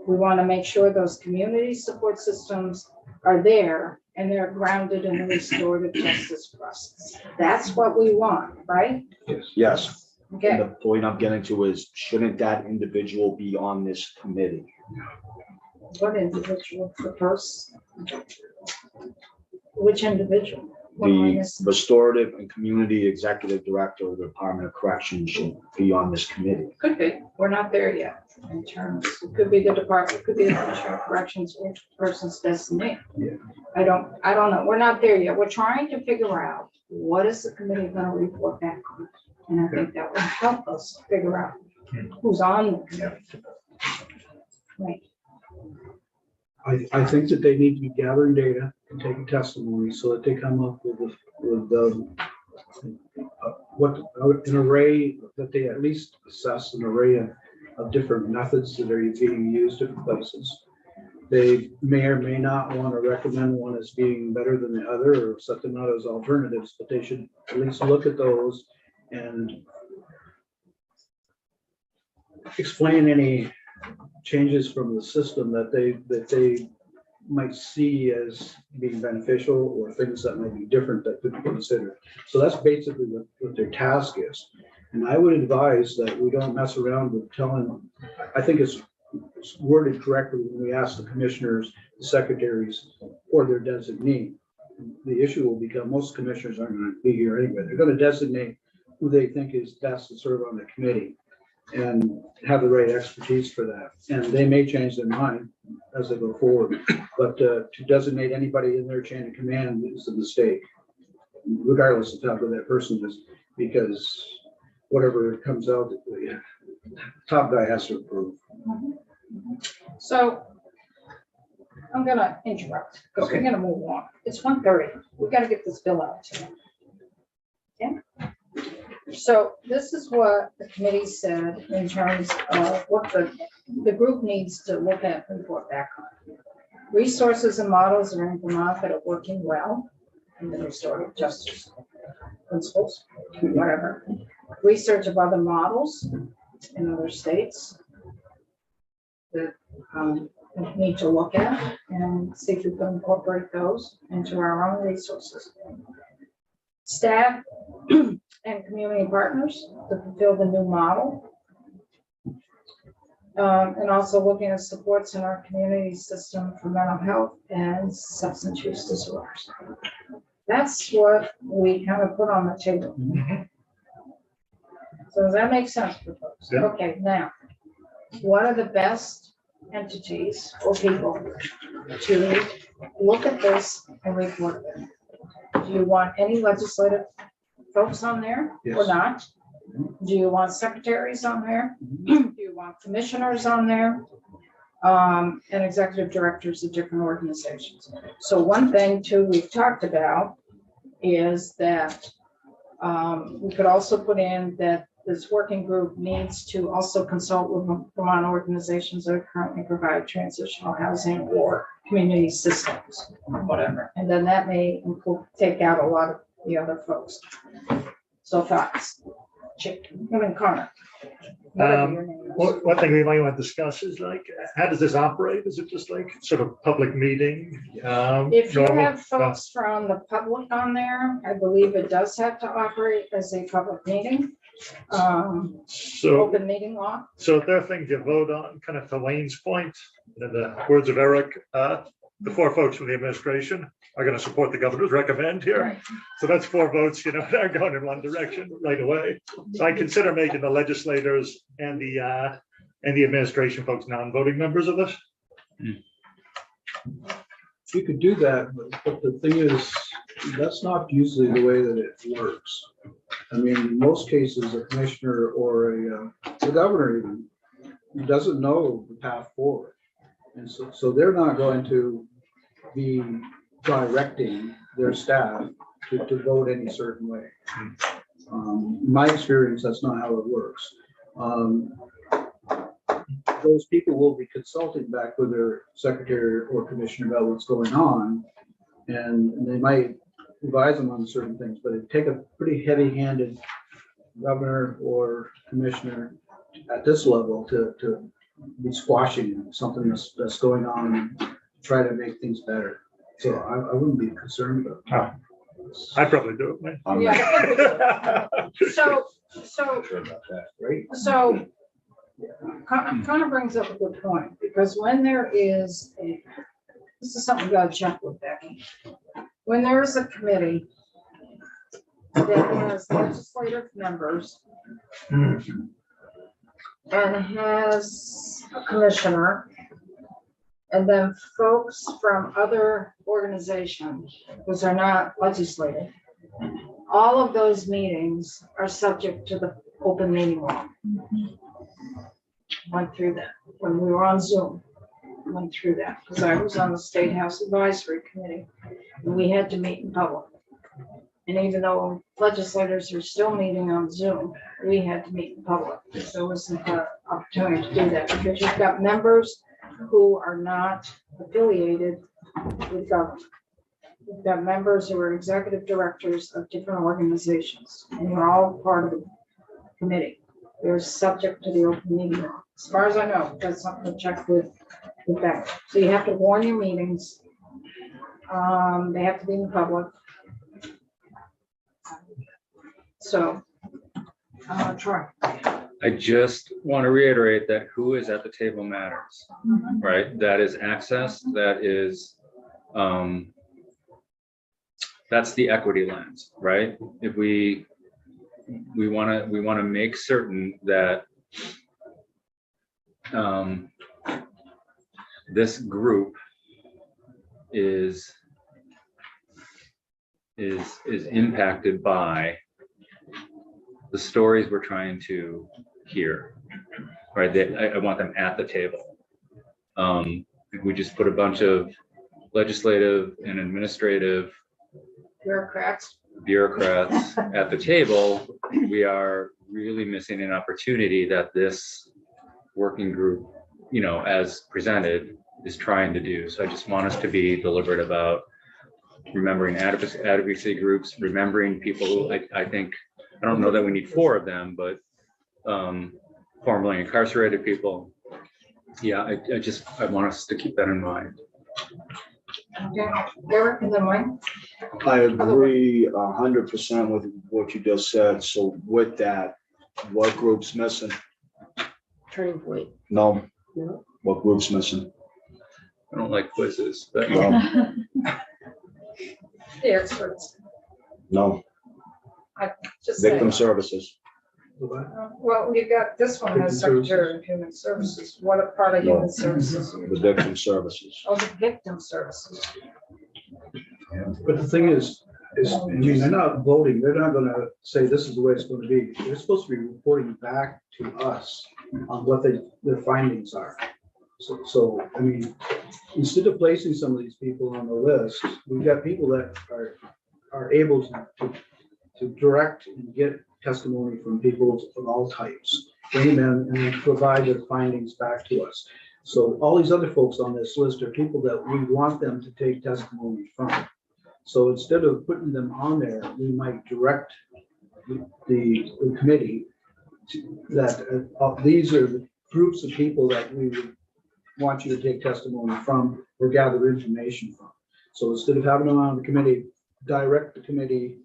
We want to make sure those community support systems are there and they're grounded in the restorative justice process. That's what we want, right? Yes. And Okay. the point I'm getting to is, shouldn't that individual be on this committee? What individual, the first? Which individual? What am I The missing? Restorative and Community Executive Director of the Department of Corrections should be on this committee. Could be, we're not there yet in terms, it could be the department, it could be the Commissioner of Corrections, or person's designee. Yeah. I don't know, we're not there yet, we're trying to figure out what is the committee gonna report back on? And I think that will help us figure out who's on the committee. Right, I think that they need to be gathering data and taking testimony so that they come up with an array, that they at least assess an array of different methods that are being used in places. They may or may not want to recommend one as being better than the other or set them out as alternatives, but they should at least look at those and explain any changes from the system that they might see as being beneficial or things that might be different that could be considered. So that's basically what their task is. And I would advise that we don't mess around with telling, I think it's worded correctly when we ask the commissioners, the secretaries, or their designee. The issue will become most commissioners aren't going to be here anyway. They're going to designate who they think is best to serve on the committee and have the right expertise for that. And they may change their mind as they go forward, but to designate anybody in their chain of command is a mistake, regardless of how good that person is, because whatever comes out, the top guy has to approve. so I'm gonna interrupt, because we're gonna move on. It's 1:30, we gotta get this bill out to them. So this is what the committee said in terms of what the group needs to look at and report back on. Resources and models are in Vermont that are working well in the restorative justice principles, whatever. Research of other models in other states that we need to look at and see if we can incorporate those into our own resources. Staff and community partners to fulfill the new model. And also looking at supports in our community system for mental health and substance use disorders. That's what we kind of put on the table. So does that make sense for folks? Yeah. Okay, now, what are the best entities or people to look at this and report them? Do you want any legislative folks on there or Yes. not? Do you want secretaries on there? Do you want commissioners on there? And executive directors of different organizations. So one thing too we've talked about is that we could also put in that this working group needs to also consult with Vermont organizations that currently provide transitional housing or community systems, whatever. And then that may take out a lot of the other folks. So thoughts, Chick, I mean, Connor. whatever your name is. One thing we might want to discuss is like, how does this operate? Is it just like sort of public meeting? If you normal? have folks from the public on there, I believe it does have to operate as a public meeting. So, Open meeting law. so if there are things you vote on, kind of to Wayne's point, in the words of Eric, the 4 folks from the administration are going to support the governor's recommend here. Right. So that's 4 votes, that are going in one direction right away. So I consider making the legislators and the administration folks non-voting members of this. You could do that, but the thing is, that's not usually the way that it works. I mean, in most cases, a commissioner or the governor even doesn't know the path forward. And so they're not going to be directing their staff to vote any certain way. In my experience, that's not how it works. Those people will be consulting back with their secretary or commissioner about what's going on, and they might advise them on certain things, but it'd take a pretty heavy-handed governor or commissioner at this level to be squashing something that's going on and try to make things better. So I wouldn't be concerned about that. I'd probably do it, man. Yeah. So Sure about that. Right? So Connor brings up a good point, because when there is this is something we gotta check with Becky. When there is a committee that has legislative members and has a commissioner, and then folks from other organizations, which are not legislative, all of those meetings are subject to the open meeting law. Went through that when we were on Zoom. Went through that because I was on the State House Advisory Committee and we had to meet in public. And even though legislators are still meeting on Zoom, we had to meet in public. So there was an opportunity to do that because you've got members who are not affiliated with government. You've got members who are executive directors of different organizations, and you're all part of the committee. They're subject to the open meeting law. As far as I know, that's something to check with that. So you have to warn your meetings. They have to be in public. So, Troy. I just want to reiterate that who is at the table matters, right? That is access, that is, that's the equity lens, right? If we want to make certain that this group is impacted by the stories we're trying to hear, right? I want them at the table. If we just put a bunch of legislative and administrative Bureaucrats. bureaucrats at the table, we are really missing an opportunity that this working group, you know, as presented, is trying to do. So I just want us to be deliberate about remembering advocacy groups, remembering people. I think, I don't know that we need 4 of them, but formerly incarcerated people. Yeah, I want us to keep that in mind. Okay, Eric, and then Mike? I agree 100% with what you just said. So with that, what group's missing? Turning point. No, No. what group's missing? I don't like quizzes, but No, The experts. no, Just saying. victim services. Well, you got, this one has Secretary of Human Services. What a part of No. Human Services? The victim services. Oh, the victim services. But the thing is, I mean, they're not voting, they're not gonna say this is the way it's gonna be. They're supposed to be reporting back to us on what their findings are. So, I mean, instead of placing some of these people on the list, we've got people that are able to direct and get testimony from people of all types, bring them in and then provide their findings back to us. So all these other folks on this list are people that we want them to take testimony from. So instead of putting them on there, we might direct the committee that these are the groups of people that we would want you to take testimony from or gather information from. So instead of having them on the committee, direct the committee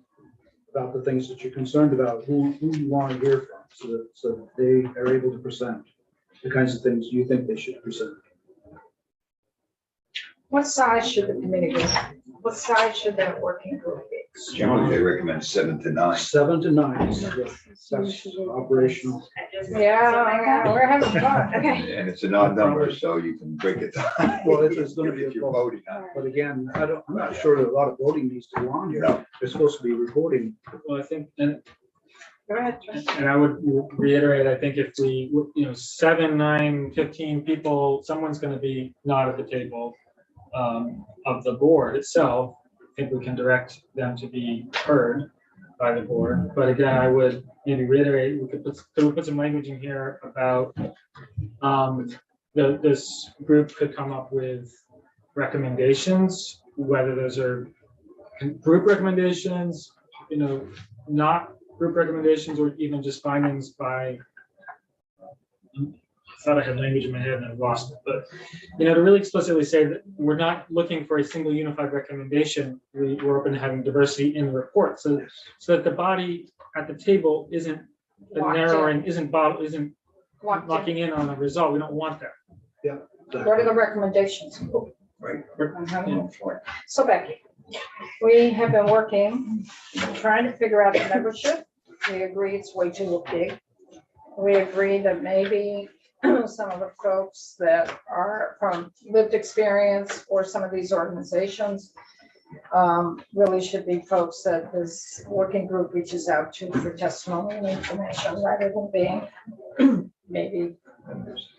about the things that you're concerned about, who you want to hear from, so that they are able to present the kinds of things you think they should present. What size should the committee be? What size should that working group be? Generally, they recommend 7 to 9. 7 to 9 is that's operational. Yeah, we're having fun. Okay. And it's an odd number, so you can break it down. Well, it's gonna be If a you're vote. voting on it. But again, I'm not sure that a lot of voting needs to go on here. No. They're supposed to be reporting. Well, I think, and Go ahead, Trustee. And I would reiterate, I think if we, 7, 9, 15 people, someone's gonna be not at the table of the board itself. I think we can direct them to be heard by the board. But again, I would maybe reiterate, we could put some language in here about this group could come up with recommendations, whether those are group recommendations, not group recommendations, or even just findings by, I thought I had language in my head and I lost it, but, to really explicitly say that we're not looking for a single unified recommendation. We're open to having diversity in the report, so that the body at the table isn't narrowing, isn't locking in on a result. We don't want that. What are the recommendations? Right. On how to move forward. So Becky, we have been working, trying to figure out the membership. We agree it's way too big. We agree that maybe some of the folks that are from lived experience or some of these organizations really should be folks that this working group reaches out to for testimony and information rather than being maybe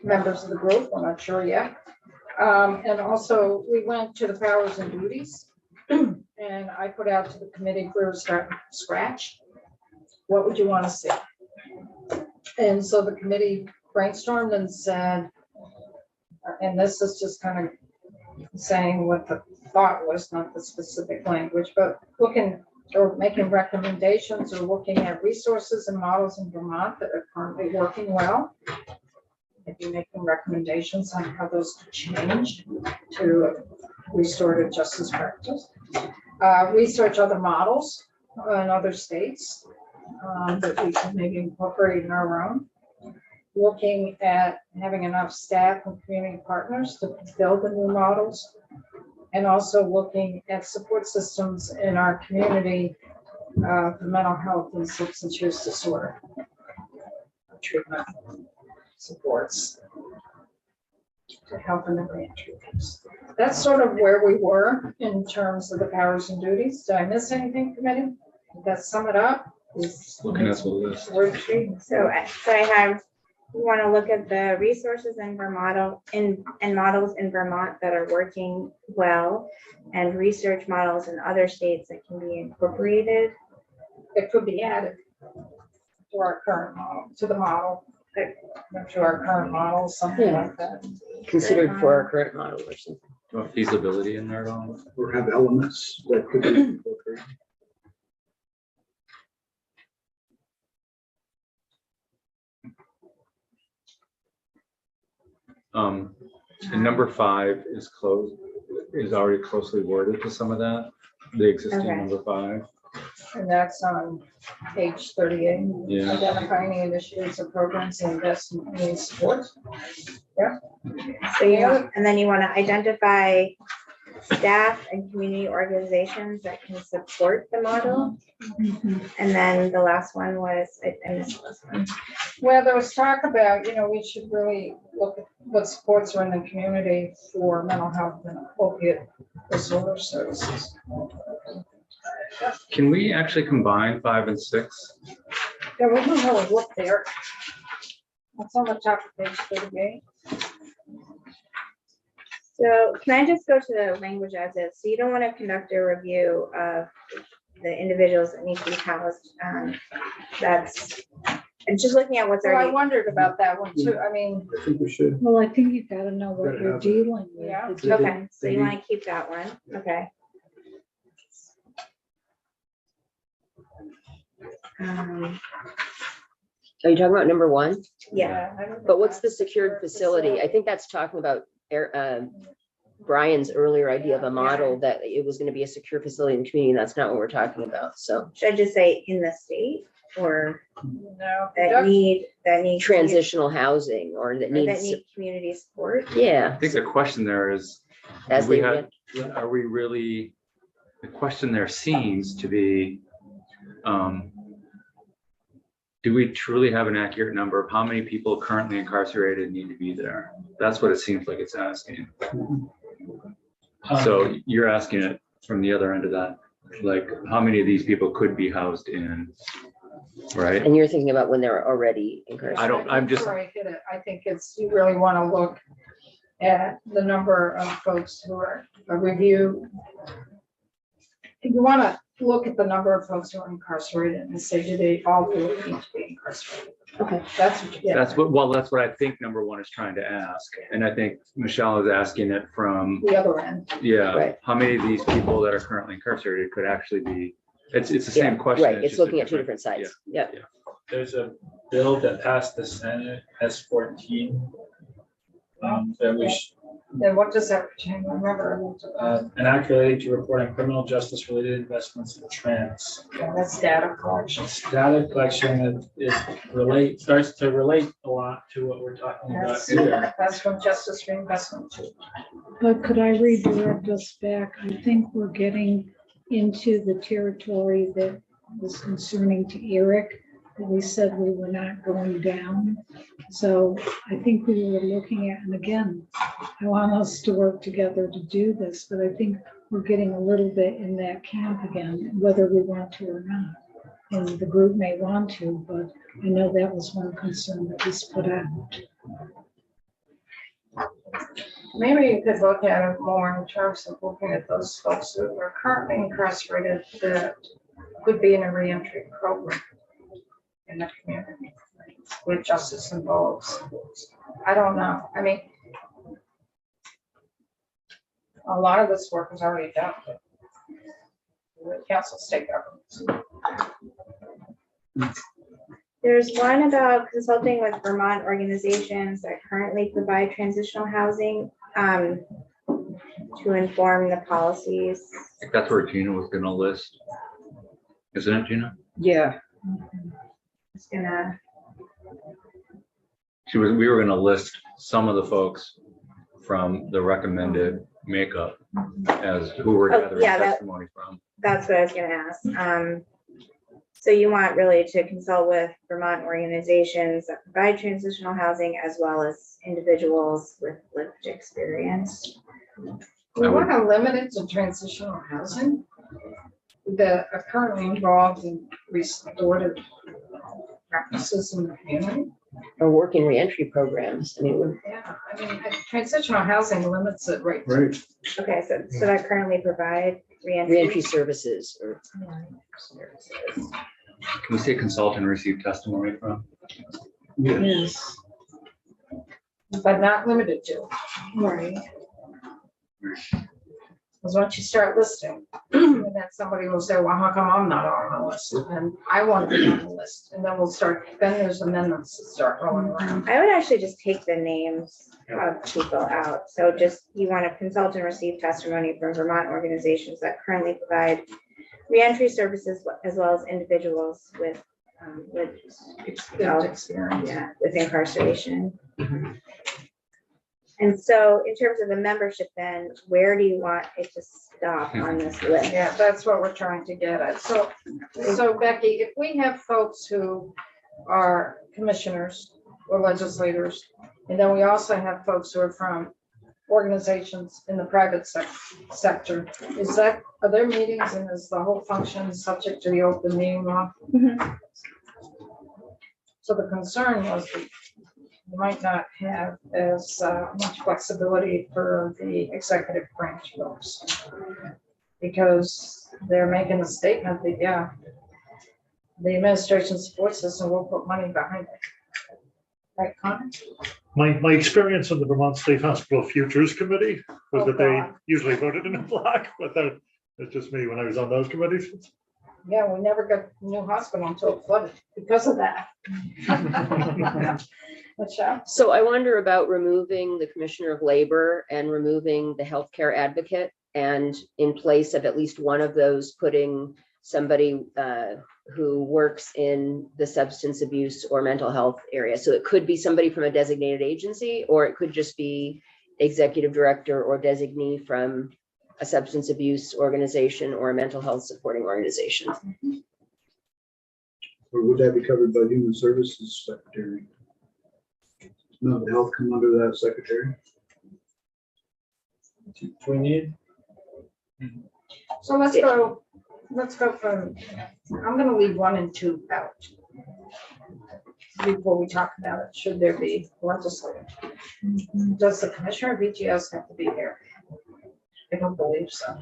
members of the group. I'm not sure yet. And also we went to the powers and duties and I put out to the committee for start from scratch. What would you want to see? And so the committee brainstormed and said, and this is just kind of saying what the thought was, not the specific language, but looking or making recommendations or looking at resources and models in Vermont that are currently working well. Maybe making recommendations on how those could change to restorative justice practice. Research other models in other states that we can maybe incorporate in our own. Looking at having enough staff and community partners to build the new models, and also looking at support systems in our community for mental health and substance use disorder treatment supports to help in the reentry. That's sort of where we were in terms of the powers and duties. Did I miss anything, committee? Did that sum it up? Looking at the list. Worksheet. So I have, we want to look at the resources in Vermont and models in Vermont that are working well, and research models in other states that can be incorporated it could be added to our current model, to the model, to our current model, something Yeah. like that. Considered for our current model or something. Do you want feasibility in there at all? Or have elements that could be incorporated. And number 5 is close, is already closely worded to some of that, the existing Okay. number 5. And that's on page 38. Yeah. Identifying the initiatives and programs and investment needs support. So you, and then you want to identify staff and community organizations that can support the model. And then the last one was, I missed this one. Well, there was talk about, we should really look at what supports are in the community for mental health and opiate disorder services. Can we actually combine 5 and 6? Yeah, we don't really look there. That's on the top of page 38. So can I just go to the language as is? So you don't want to conduct a review of the individuals that need to be housed. That's, and just looking at what's So I already, wondered about that one too. I mean, I think we should. Well, I think you've got to know what Gotta you're have it. dealing with. Yeah. The okay, so you want to keep that one, okay. Are you talking about number 1? Yeah, But what's the secured facility? I think that's talking about Brian's earlier idea of a model that it was going to be a secure facility in the community. And that's not what we're talking about. So should I just say in the state or no. that need transitional housing or that or that needs, need community support? yeah. I think the question there is, As we they had, are we really, the question there seems to be, do we truly have an accurate number of how many people currently incarcerated need to be there? That's what it seems like it's asking. So you're asking it from the other end of that, like how many of these people could be housed in, right? And you're thinking about when they're already incarcerated. I'm just- Before I hit it, I think you really want to look at the number of folks who are a review. You want to look at the number of folks who are incarcerated and say, do they all really need to be incarcerated? Okay. That's what you get. That's what I think number 1 is trying to ask. And I think Michelle is asking it from, The other end. yeah, Right. how many of these people that are currently incarcerated could actually be, it's the same question. Right, it's just a looking at 2 different sides. Yeah. There's a bill that passed the Senate, S14. That we Then what does that pertain? Remember, an act relating to reporting criminal justice related investments in trans. that's data collection. Data collection starts to relate a lot to what we're talking about That's, here. that's from Justice Reinvestment too. But could I redirect us back? I think we're getting into the territory that was concerning to Eric, that we said we were not going down. So I think we were looking at, and again, I want us to work together to do this, but I think we're getting a little bit in that camp again, whether we want to or not. And the group may want to, but I know that was one concern that was put out. Maybe you could look at it more in terms of looking at those folks who are currently incarcerated that could be in a reentry program in the community with justice involves. I don't know. I mean, a lot of this work is already done with council state governments. There's one about consulting with Vermont organizations that currently provide transitional housing to inform the policies. I think that's where Gina was gonna list. Isn't it, Gina? Yeah, It's gonna, We were gonna list some of the folks from the recommended makeup as who we're Oh, gathering yeah, that- testimony from. that's what I was gonna ask. So you want really to consult with Vermont organizations that provide transitional housing as well as individuals with lived experience. We want to limit it to transitional housing that are currently involved in restorative practices in the community. Or working reentry programs. I mean, Yeah, I mean, transitional housing limits it right. Right. Okay, so that currently provide reentry reentry. services or Can we say consult and receive testimony from? Yes, But not limited to. right. Because once you start listing, and then somebody will say, well, how come I'm not on the list? And I want to be on the list. And then then there's amendments that start rolling around. I would actually just take the names of people out. So just, you want to consult and receive testimony from Vermont organizations that currently provide reentry services as well as individuals with Experience. yeah, with incarceration. And so in terms of the membership, then where do you want it to stop on this list? Yeah, that's what we're trying to get at. So Becky, if we have folks who are commissioners or legislators, and then we also have folks who are from organizations in the private sector, are there meetings and is the whole function subject to the open meeting law? Mhm. So the concern was that you might not have as much flexibility for the executive branch folks. Because they're making a statement that, yeah, the administration support system will put money behind it. Right, Connor? My experience on the Vermont State Hospital Futures Committee was Oh, that they God. usually voted in a block, but that's just me when I was on those committees. Yeah, we never got a new hospital until it flooded because of that. Michelle? So I wonder about removing the Commissioner of Labor and removing the healthcare advocate, and in place of at least one of those, putting somebody who works in the substance abuse or mental health area. So it could be somebody from a designated agency, or it could just be executive director or designee from a substance abuse organization or a mental health supporting organization. Or would that be covered by Human Services Secretary? No, the health come under that secretary? We need, So let's go from, I'm gonna leave 1 and 2 out. Before we talk about it, should there be legislative? Does the commissioner of VGS have to be here? I don't believe so.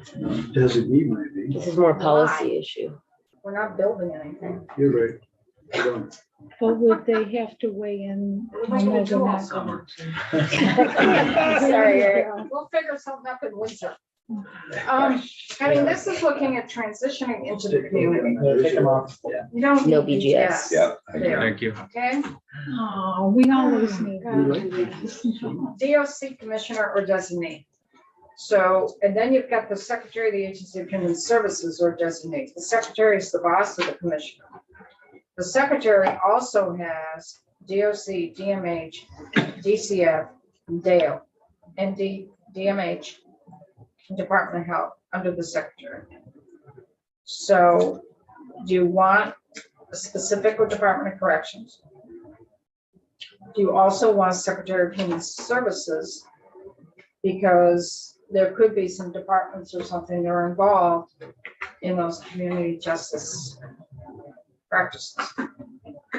Designee might be. This is more policy issue. We're not building anything. You're right. I don't. But would they have to weigh in? We're I not know gonna they're do all not summer. Sorry, Eric. We'll figure something up in winter. I mean, this is looking at transitioning into the community. yeah, take them off. You don't No need BGS. Yeah. There, Thank you. okay? Oh, we always need. DOC commissioner or designee. So, and then you've got the secretary of the Agency of Human Services or designee. The secretary is the boss of the commissioner. The secretary also has DOC, DMH, DCF, DAO, and DMH, Department of Health under the secretary. So do you want a specific with Department of Corrections? Do you also want Secretary of Human Services? Because there could be some departments or something that are involved in those community justice practices.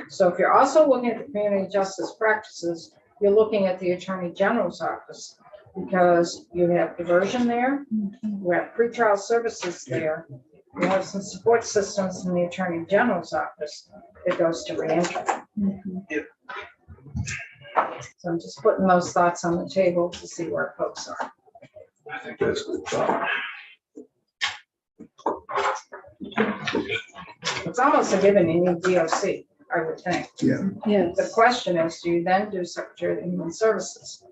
So if you're also looking at the community justice practices, you're looking at the Attorney General's office, because you have diversion there, you have pretrial services there, you have some support systems in the Attorney General's office that goes to reentry. So I'm just putting those thoughts on the table to see where folks are. I think that's a good thought. It's almost a given you need DOC, I would think. Yeah. Yes. The question is, do you then do Secretary of Human Services?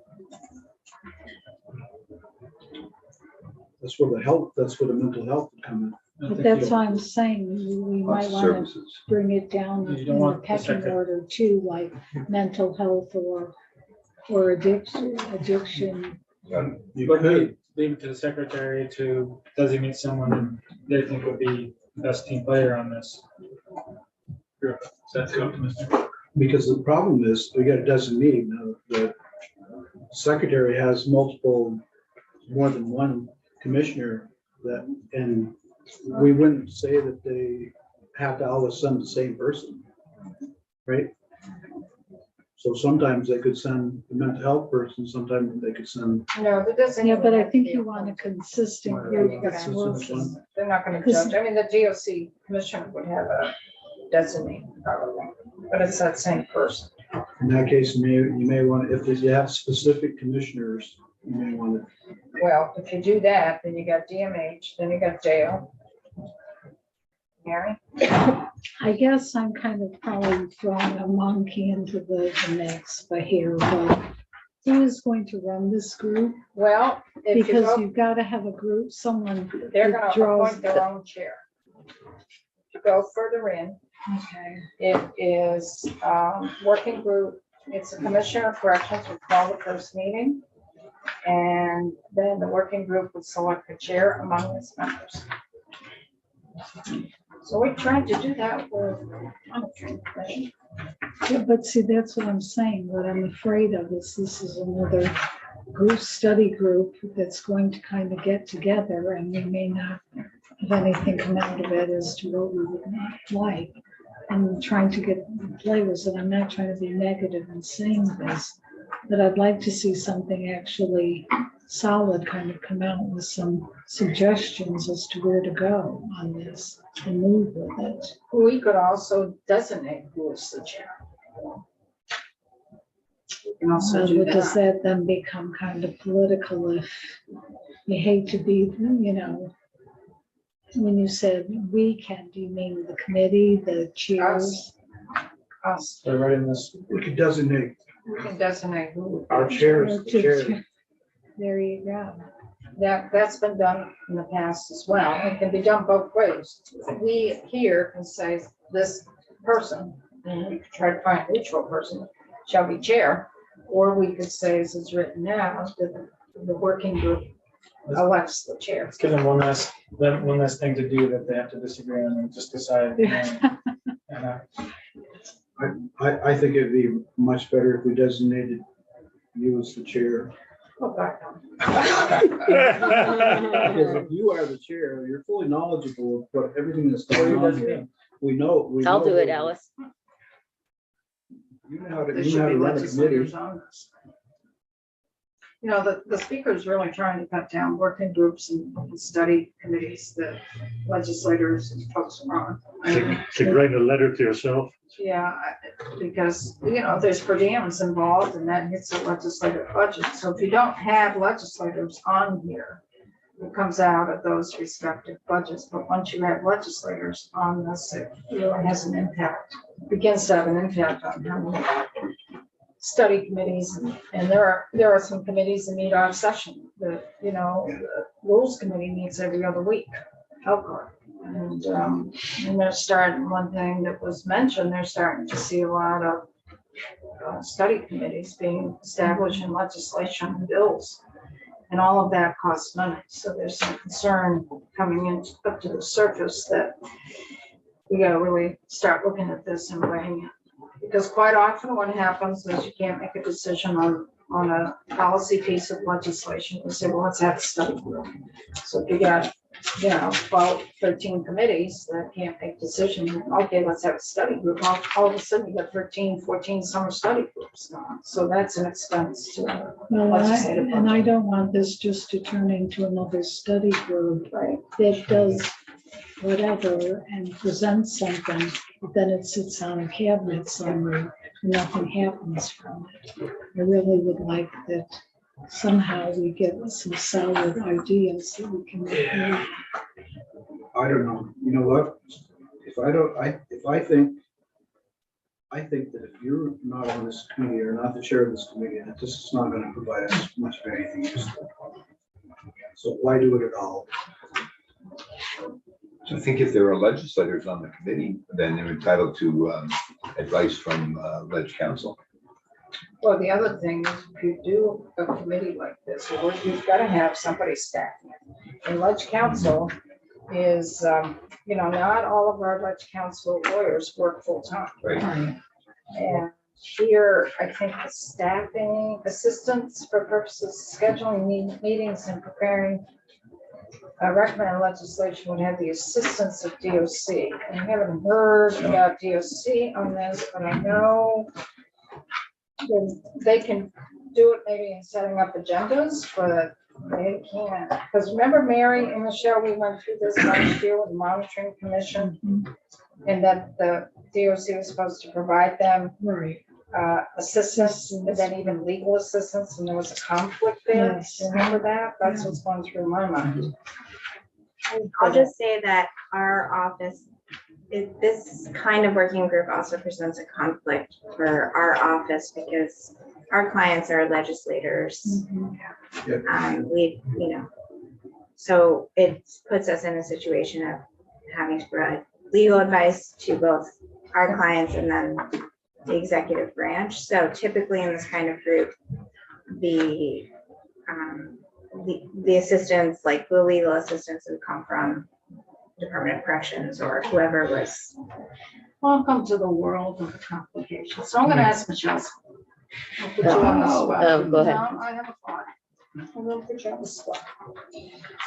That's where the mental health would come But that's why I'm saying we might want to Services. bring it down You in don't the want the pecking second- order too, like mental health or addiction. in. You But could, leave it to the secretary to designate someone they think would be the best team player on this. Sure. That's optimistic. because the problem is, we got a designee, now the secretary has more than one commissioner that, and we wouldn't say that they have to always send the same person, right? So sometimes they could send the mental health person, sometimes they could send, No, that doesn't. Yeah, but I even think have to you be want a appointed. consistent Right. group You that's gotta working. They're not gonna judge. I mean, the DOC commissioner would have designate, but it's that same person. In that case, you may want, if you have specific commissioners, you may want to. Well, if you do that, then you got DMH, then you got Dale. Mary? I guess I'm kind of probably throwing a monkey into the mix by here, but who is going to run this group? Well, if you Because go, you've got to have a group, someone. they're that gonna draws appoint their own chair. If you go further in, Okay. it is working group, it's a commissioner of corrections would call the first meeting. And then the working group would select a chair among its members. So we tried to do that with monitoring commission. Yeah, but see, that's what I'm saying. What I'm afraid of is this is another group, study group that's going to kind of get together and we may not have anything come out of it as to what we would not like. I'm trying to get flavors, and I'm not trying to be negative in saying this, but I'd like to see something actually solid kind of come out with some suggestions as to where to go on this and move with it. We could also designate who is the chair. We can also Well, do does that. that then become kind of political if you hate to be, when you said we can, do you mean the committee, the chairs? Us, So right in this, We could designate we can designate who would be our the chair. chairs, the chair. There you go. That's been done in the past as well. It can be done both ways. We here can say this person, and we could try to find a neutral person, shall be chair. Or we could say, as it's written now, that the working group elects the chair. let's give them one last thing to do that they have to disagree on and just decide. And, I think it'd be much better if we designated you as the chair. Oh, God. Because if you are the chair, you're fully knowledgeable of everything that's going on here. We know. I'll do it, Alice. You know how to, There you should know how be to run a legislators committee. on this. You know, the speaker is really trying to cut down working groups and study committees that legislators and folks are on. To write a letter to yourself. Yeah, because, there's per diems involved and that hits the legislative budget. So if you don't have legislators on here, it comes out of those respective budgets. But once you have legislators on this, it really has an impact, begins to have an impact on how many study committees. And there are some committees that meet off session. The rules committee meets every other week. Elkhart. And they're starting, one thing that was mentioned, they're starting to see a lot of study committees being established in legislation and bills. And all of that costs money. So there's some concern coming in up to the surface that we got to really start looking at this and weighing it. Because quite often what happens is you can't make a decision on a policy piece of legislation. You say, well, let's have a study group. So if you got 12, 13 committees that can't make decisions. Okay, let's have a study group. All of a sudden, you got 13, 14 summer study groups going. So that's an expense to Well, legislative and I budget. don't want this just to turn into another study group Right. that does whatever and presents something, but then it sits on a cabinet somewhere and nothing happens from it. I really would like that somehow we get some solid ideas that we can move forward. I don't know. You know what? I think that if you're not on this committee or not the chair of this committee, that this is not going to provide us much of anything useful. So why do it at all? So I think if there are legislators on the committee, then they're entitled to advice from leg counsel. Well, the other thing is if you do a committee like this, you've got to have somebody staffing it. And leg counsel is, not all of our leg counsel lawyers work full time. Right. And here, I think the staffing assistants for purposes of scheduling meetings and preparing recommended legislation would have the assistance of DOC. And I haven't heard about DOC on this, but I know they can do it maybe in setting up agendas, but they can't. Because remember, Mary and Michelle, we went through this last year with the monitoring commission. and that the DOC was supposed to provide them Right. assistance, and then even legal assistance, and there was a conflict there. Yes. Remember that? That's what's going through my mind. I'll just say that our office, this kind of working group also presents a conflict for our office because our clients are legislators. We, so it puts us in a situation of having to provide legal advice to both our clients and then the executive branch. So typically in this kind of group, the assistance, like the legal assistance, would come from Department of Corrections or whoever was. Welcome to the world of complications. So I'm gonna ask Michelle. I'll put you on the spot. Go ahead. No, I have a thought. I'm gonna put you on the spot.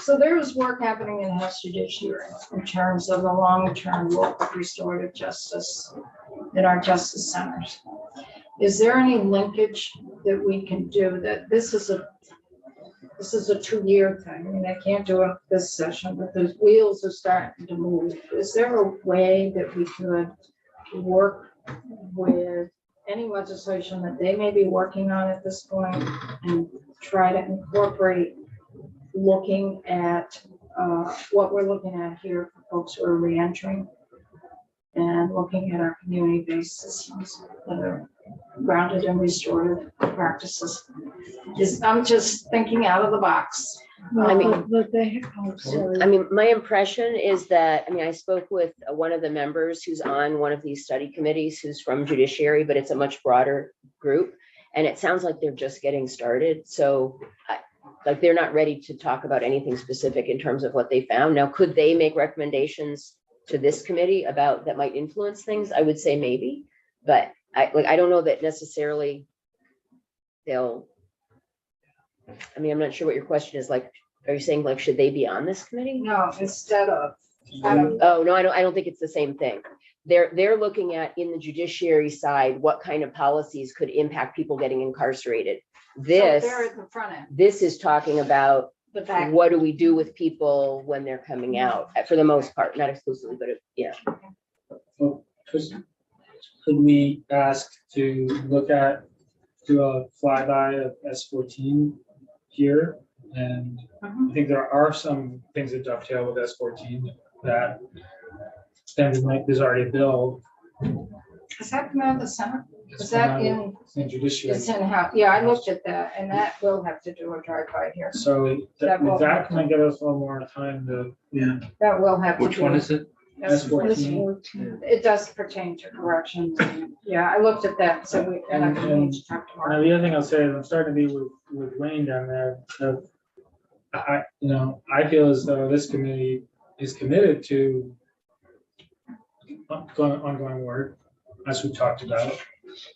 So there is work happening in House Judiciary in terms of the long-term look of restorative justice in our justice centers. Is there any linkage that we can do that this is a 2-year thing? I mean, I can't do it this session, but the wheels are starting to move. Is there a way that we could work with any legislation that they may be working on at this point and try to incorporate looking at what we're looking at here for folks who are reentering and looking at our community-based systems that are grounded in restorative practices? I'm just thinking out of the box. I mean- But they, oh, sorry. I mean, my impression is that, I spoke with one of the members who's on one of these study committees who's from judiciary, but it's a much broader group. And it sounds like they're just getting started. So like they're not ready to talk about anything specific in terms of what they found. Now, could they make recommendations to this committee about that might influence things? I would say maybe, but I don't know that necessarily they'll. I'm not sure what your question is. Like, are you saying like, should they be on this committee? No, instead of. Oh, no, I don't think it's the same thing. They're looking at in the judiciary side, what kind of policies could impact people getting incarcerated. They're at the front end. This is talking about The back. what do we do with people when they're coming out, for the most part, not exclusively, but yeah. Well, could we ask to do a flyby of S14 here? And I think there are some things that dovetail with S14 that there's already a bill. Is that come out of the Senate? Is that in, judiciary? it's in how, yeah, I looked at that, and that will have to do a drive-by here. So That will- that might give us a little more time to. Yeah. That will have to do. Which one is it? S14. It does pertain to corrections. Yeah, I looked at that, so we, and I And- need to talk to Now, Mark. the other thing I'll say is I'm starting to be with Wayne down there. I feel as though this committee is committed to ongoing work, as we talked about.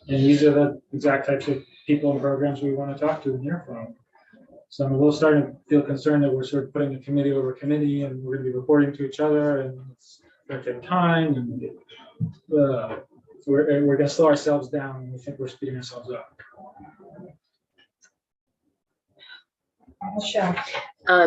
And these are the exact types of people and programs we want to talk to and hear from. So we'll start to feel concerned that we're sort of putting a committee over committee and we're going to be reporting to each other and it's going to take time. And we're going to slow ourselves down and we think we're speeding ourselves up. Michelle.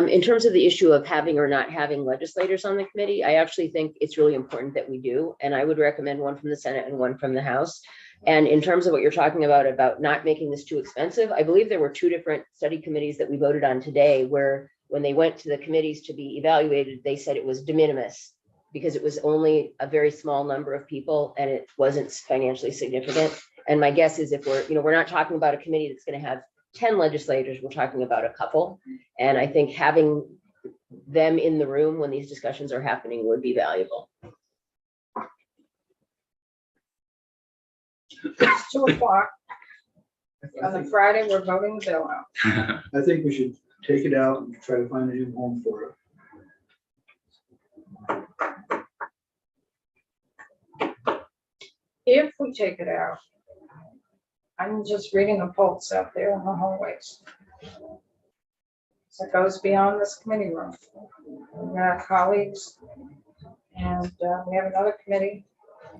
In terms of the issue of having or not having legislators on the committee, I actually think it's really important that we do. And I would recommend one from the Senate and one from the House. And in terms of what you're talking about not making this too expensive, I believe there were 2 different study committees that we voted on today, where when they went to the committees to be evaluated, they said it was de minimis because it was only a very small number of people and it wasn't financially significant. And my guess is if we're not talking about a committee that's going to have 10 legislators, we're talking about a couple. And I think having them in the room when these discussions are happening would be valuable. It's 2:00. On the Friday, we're voting the bill out. I think we should take it out and try to find a new home for it. If we take it out, I'm just reading the pulse out there in the hallways. So it goes beyond this committee room. We got colleagues, and we have another committee.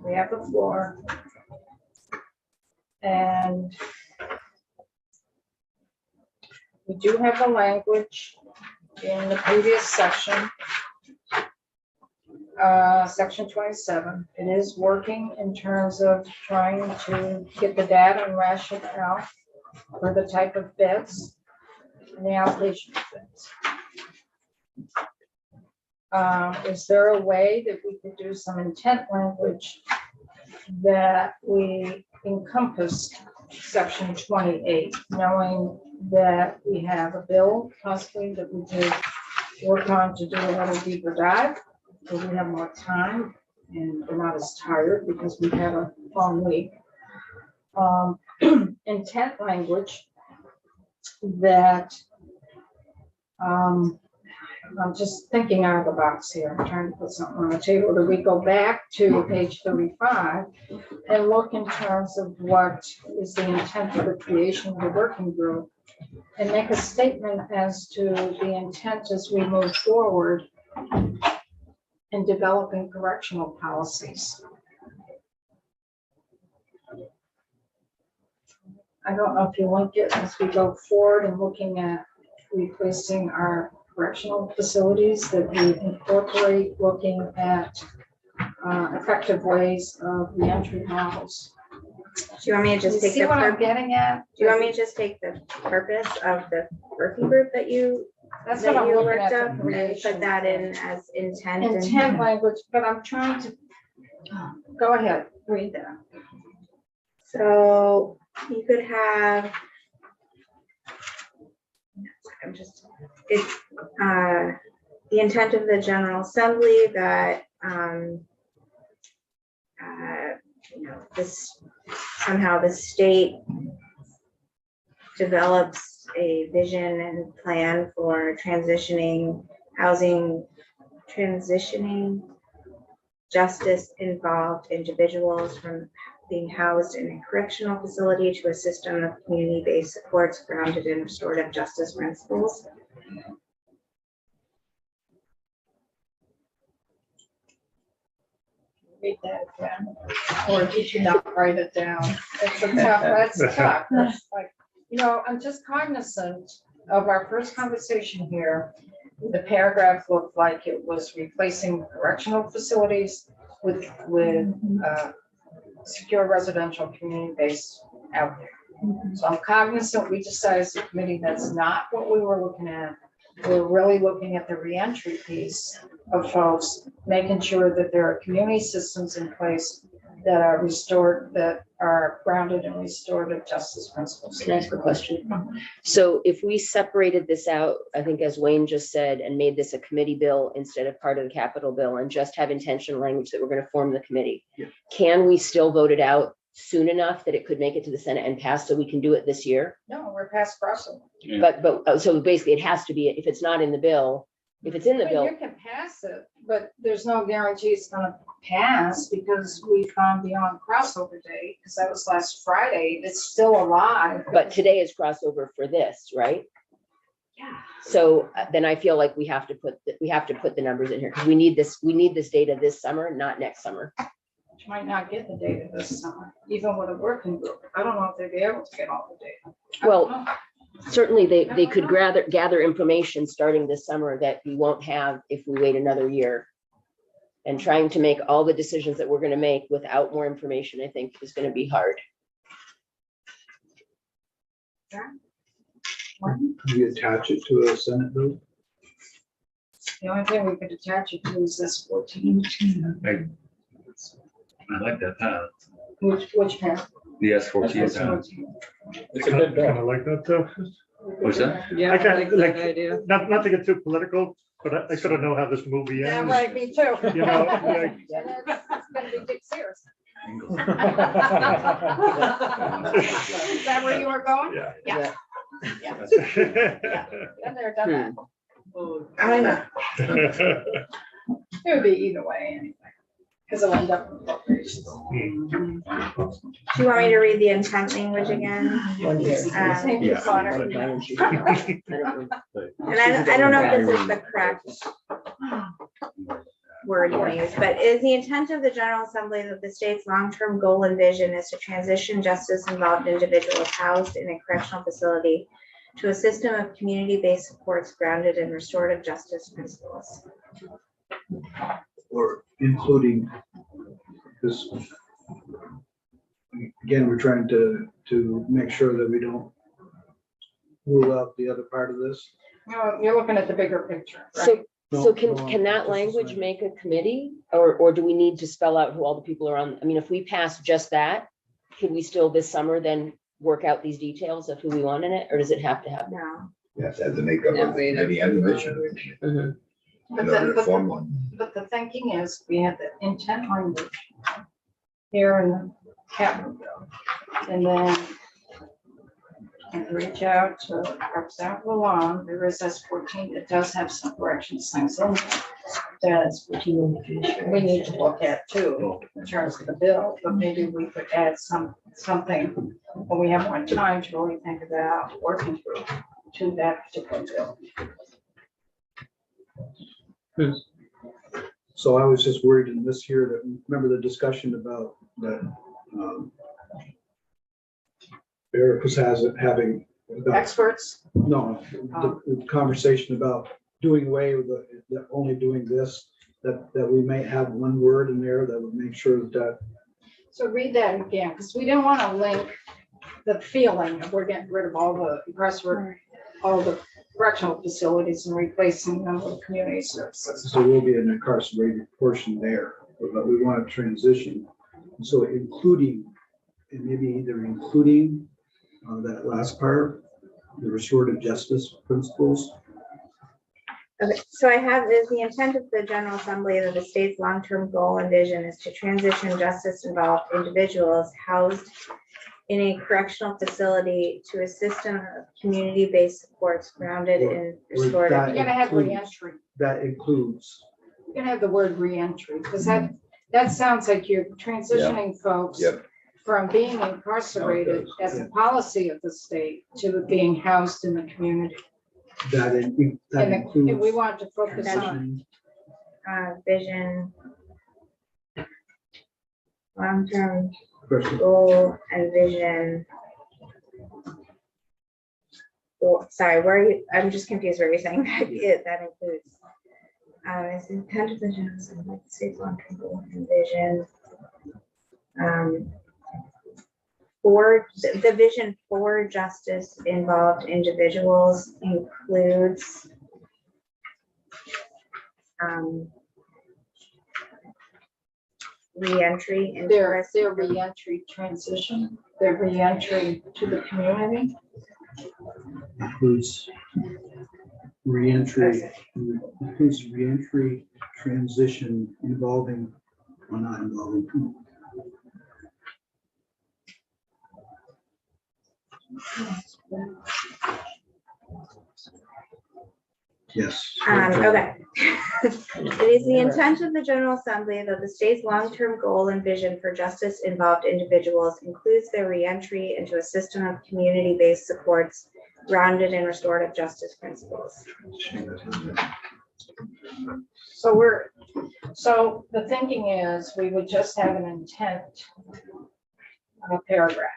We have the floor. And we do have the language in the previous section section 27. It is working in terms of trying to get the data and rationale for the type of beds and the allocation of beds. Is there a way that we could do some intent language that we encompass section 28, knowing that we have a bill possibly that we could work on to do a little deeper dive, so we have more time and we're not as tired because we've had a long week. Intent language that I'm just thinking out of the box here. I'm trying to put something on the table. That we go back to page 35 and look in terms of what is the intent of the creation of the working group and make a statement as to the intent as we move forward in developing correctional policies. I don't know if you link it as we go forward and looking at replacing our correctional facilities, that we incorporate looking at effective ways of reentry models. Do you want me to just You take see the what I'm purpose? getting at? Do you want me to just take the purpose of the working group that you That's what I'm you looking worked at. up and put that in as intent? and- Intent language, but I'm trying to, go ahead, read that. So you could have. It's the intent of the General Assembly that this somehow the state develops a vision and plan for transitioning justice involved individuals from being housed in a correctional facility to a system of community-based supports grounded in restorative justice principles. Read that again, or did you not write it down? It's a tough, that's tough. That's like, I'm just cognizant of our first conversation here. The paragraph looked like it was replacing correctional facilities with secure residential community-based out there. So I'm cognizant, we decided as a committee, that's not what we were looking at. We're really looking at the reentry piece of folks, making sure that there are community systems in place that are restored, that are grounded in restorative justice principles. Can I ask a question? So if we separated this out, I think as Wayne just said, and made this a committee bill instead of part of the capital bill and just have intention language that we're going to form the committee, can we still vote it out soon enough that it could make it to the Senate and pass so we can do it this year? No, we're past crossover. But so basically it has to be, if it's not in the bill, if it's in the bill. You can pass it, but there's no guarantee it's gonna pass because we've gone beyond crossover date, because that was last Friday. It's still alive. But today is crossover for this, right? Yeah. So then I feel like we have to put the numbers in here because we need this data this summer, not next summer. Which might not get the data this summer, even with a working group. I don't know if they'd be able to get all the data. Well, certainly they could gather information starting this summer that we won't have if we wait another year. And trying to make all the decisions that we're going to make without more information, I think, is going to be hard. You attach it to a Senate bill? The only thing we could attach it to is this 14. I like that path. Which path? The S14 That's path. 14. It's a good kind of like that though. What's that? Yeah, I I can't, like that like, idea. not to get too political, but I sort of know how this movie Yeah, ends. right, me too. You know, like- It's gonna be Dick Sears. Ingalls. Is that where you were going? Yeah. Yeah. Yeah. Been there, done that. I know. It would be either way anyway, because it'll end up in appropriations. Do you want me to read the intent language again? Thank you, Connor. And I don't know if this is the correct word you want to use, but is the intent of the General Assembly that the state's long-term goal and vision is to transition justice-involved individuals housed in a correctional facility to a system of community-based supports grounded in restorative justice principles? Or including, because again, we're trying to make sure that we don't rule out the other part of this. You're looking at the bigger picture, right? So, No, can no, that just language saying. make a committee, or do we need to spell out who all the people are on? I mean, if we pass just that, could we still this summer then work out these details of who we want in it, or does it have to happen? No. You have to have the makeup of the committee and the mission Mhm. in order to form one. But the thinking is, we have the intent language here in the capital bill. And then reach out to Representative Lalonde. There is S14, it does have some corrections things in it. That's what we need to look at too, in terms of the bill, but maybe we could add something when we have more time to really think about working through to that particular bill. So I was just worried in this year that, remember the discussion about that, Eric was having, about, Experts, no, the conversation about doing away with the only doing this, that we may have one word in there that would make sure that, so read that again, because we didn't want to link the feeling of we're getting rid of all the all the correctional facilities and replacing them with community services. so will be an incarcerated portion there, but we want to transition. So including, and maybe either including that last part, the restorative justice principles. Okay, so I have is the intent of the General Assembly that the state's long-term goal and vision is to transition justice-involved individuals housed in a correctional facility to a system of community-based supports grounded in restorative. That You're gonna have includes- reentry. That includes, You're gonna have the word reentry, because that sounds like you're transitioning folks Yep. from being incarcerated as a policy of the state to being housed in the community. that And includes. we want to focus on, transition. Vision, long-term Correctional goal and vision. Sorry, where are you? I'm just confused where you're saying that that includes. It's the intent of the General Assembly, the state's long-term goal and vision. For the vision for justice involved individuals includes reentry into their reentry transition, their reentry to the community. Includes reentry, transition involving, or not involving. Yes. Okay. It is the intent of the General Assembly that the state's long-term goal and vision for justice-involved individuals includes their reentry into a system of community-based supports grounded in restorative justice principles. So the thinking is we would just have an intent paragraph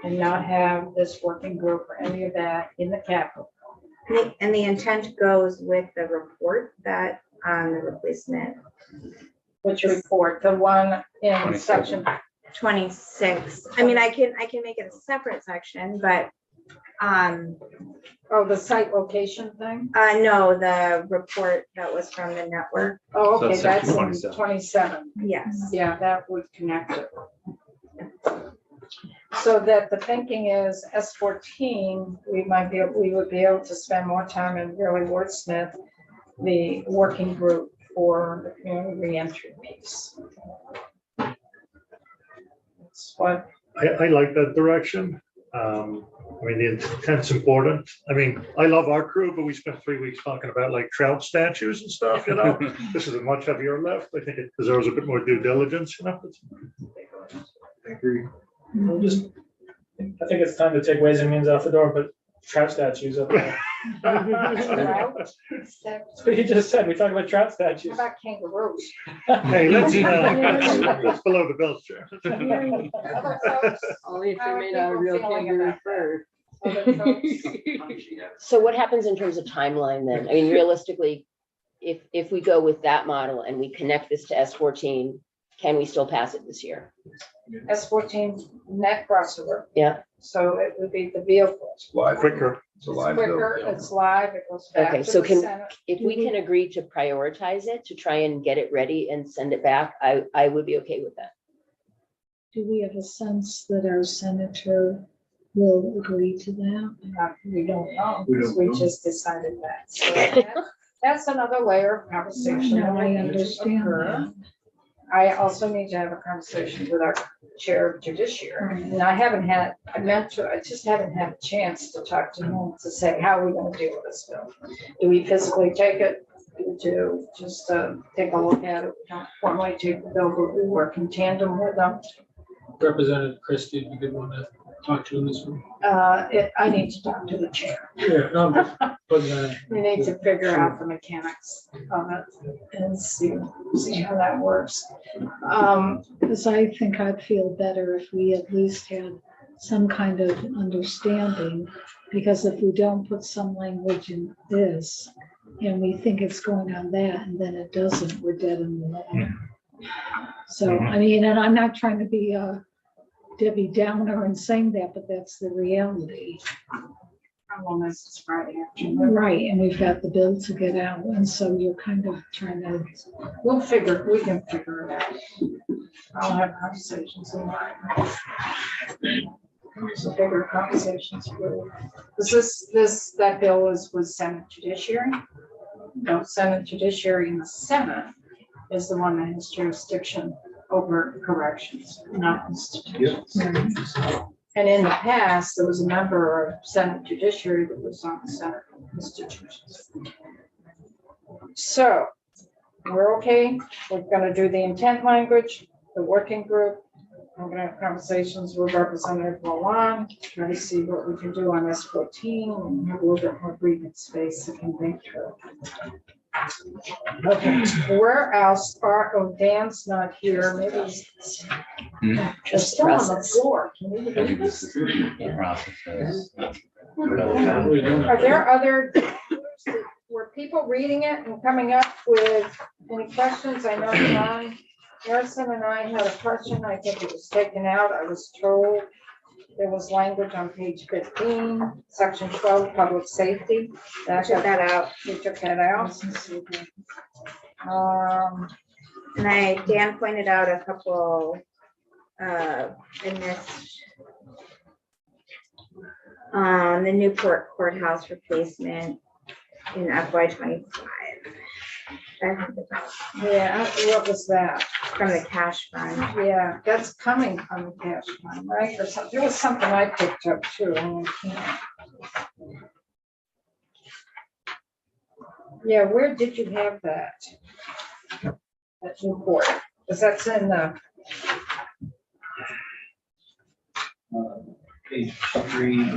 and not have this working group or any of that in the capital. And the intent goes with the report that the replacement. Which report, the one in 26. section 26. I mean, I can make it a separate section, but oh, the site location thing? no, the report that was from the network. Oh, So okay, section that's 27. Yes. Yeah, that would connect it. So that the thinking is S14, we would be able to spend more time and really wordsmith the working group for the community reentry piece. That's what, I like that direction. I mean, the intent's important. I mean, I love our crew, but we spent 3 weeks talking about like trout statues and stuff, you know? This is a much heavier lift. I think it deserves a bit more due diligence, you know? I agree. We'll just, I think it's time to take Ways and Means off the door, but trout statues up there. how That's what you just said. We talked about trout statues. about kangaroos? Hey, let's below the belt, Chair. Other folks, Only if How they're are made out of people real feeling kangaroo about fur. other folks. So what happens in terms of timeline then? I mean, realistically, if we go with that model and we connect this to S14, can we still pass it this year? S14 net crossover. Yeah. So it would be the vehicle. It's live. Quicker. It's a live bill. Quicker, it's live, it goes back Okay, to so the can, Senate. if we can agree to prioritize it, to try and get it ready and send it back, I would be okay with that. Do we have a sense that our senator will agree to that? We don't know, We because don't we know. just decided that. So that's another layer of conversation. No, that I will need to understand occur. that. I also need to have a conversation with our chair of judiciary. And I just haven't had a chance to talk to him to say, how are we gonna deal with this bill? Do we physically take it? Do just take a look at it? We don't formally take the bill, but we work in tandem with them. Representative Christie, if you could want to talk to him this one. I need to talk to the chair. Yeah, no, I'm just putting that in. We need to figure out the mechanics of it and see how that works. Because I think I'd feel better if we at least had some kind of understanding. Because if we don't put some language in this and we think it's going on that and then it doesn't, we're dead in the water. So, I mean, and I'm not trying to be a Debbie Downer and saying that, but that's the reality. Well, this is Friday afternoon. Right, and we've got the bill to get out, and so you're kind of trying to, We can figure it out. I'll have conversations in mind. Some bigger conversations with, that bill was with Senate Judiciary. No, Senate Judiciary in the Senate is the one that has jurisdiction over corrections, not institutions. And in the past, there was a member of Senate Judiciary that was on the Senate institutions. So we're okay. We're gonna do the intent language, the working group. We're gonna have conversations with Representative Lalonde, try to see what we can do on S14 and have a little bit more breathing space to can think through. Okay, where else are, Dan's not here, maybe he's they're still on the Process. floor. Can you believe this? The process. Are there other, were people reading it and coming up with any questions? I know John Harrison and I had a question. I think it was taken out. I was told there was language on page 15, section 12, public safety. I took that out. We took that out. And Dan pointed out a couple, in this, the Newport courthouse replacement in FY25. Yeah, what was that? From the cash fund. Yeah, that's coming from the cash fund, right? Or something. There was something I picked up too. And I can't. Yeah, where did you have that? That report, because that's in the. Page 3.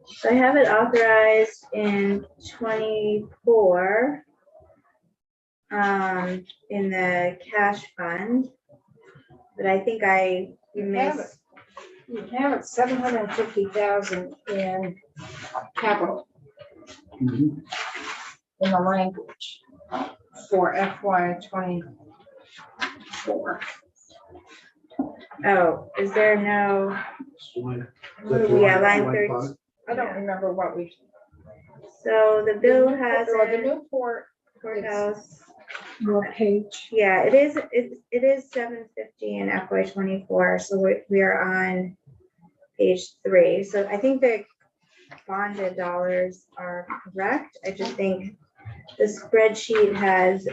So I have it authorized in 24, in the cash fund, but I think you missed. You have it 750,000 in capital Mhm. in the language for FY24. Oh, is there no, Line- yeah, line 5? 13. I don't remember what we. So the bill has Or the a Newport. courthouse. what page? Yeah, it is 750 in FY24, so we are on page 3. So I think the bonded dollars are correct. I just think the spreadsheet has,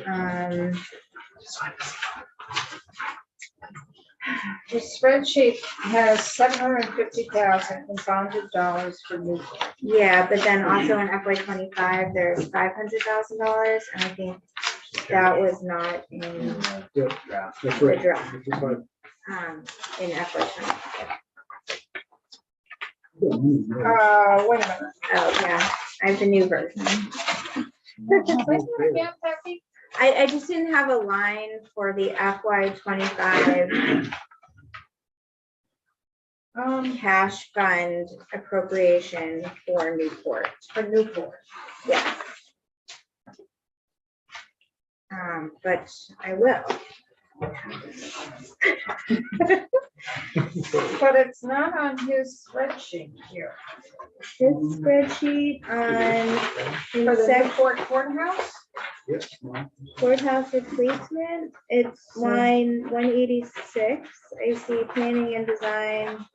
The spreadsheet has 750,000 in bonded dollars for Newport. yeah, but then also in FY25, there's $500,000, and I think that was not in Yeah, that's right. the draft, That's right. in FY25. Wait a minute. Oh, yeah, I have the new version. Wait a minute, yeah, Becky. I just didn't have a line for the FY25 cash fund appropriation for Newport. For Newport. Yeah. But I will. But it's not on his spreadsheet here. This spreadsheet on For the sec Newport courthouse? Yes. Well, courthouse replacement, it's line 186. I see planning and design.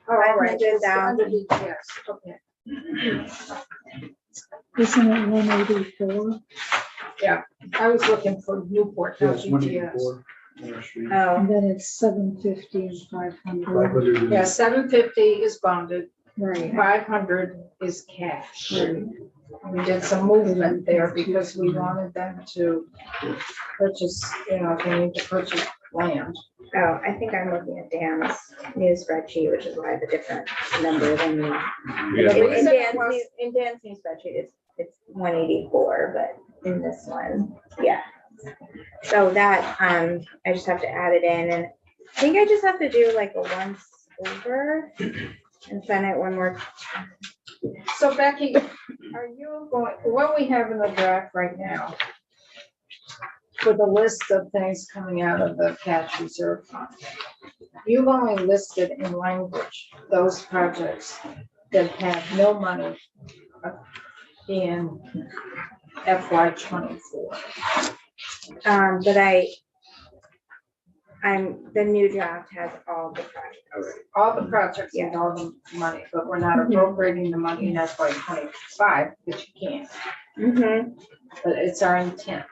Oh, all right. It's 500,000. under DTS. Okay. Isn't it 184? I was looking for Newport, not Yes, DTS. 184. Water Street. Oh, And then it's 750 and 500. 500. Yeah, 750 is bonded, Right. 500 is cash. We did some movement there because we wanted them to purchase, they need to purchase land. oh, I think I'm looking at Dan's new spreadsheet, which is why the different number than me. Yeah. In Dan's new spreadsheet, it's 184, but in this one, yeah. So that, I just have to add it in, and I think I just have to do like a once over and send it one more. So Becky, are you going, what we have in the draft right now for the list of things coming out of the cash reserve fund, you've only listed in language those projects that have no money in FY '24. But the new draft has all the projects. All the projects and all the money, but we're not appropriating the money in FY '25, which you can't, Mm-hmm. but it's our intent.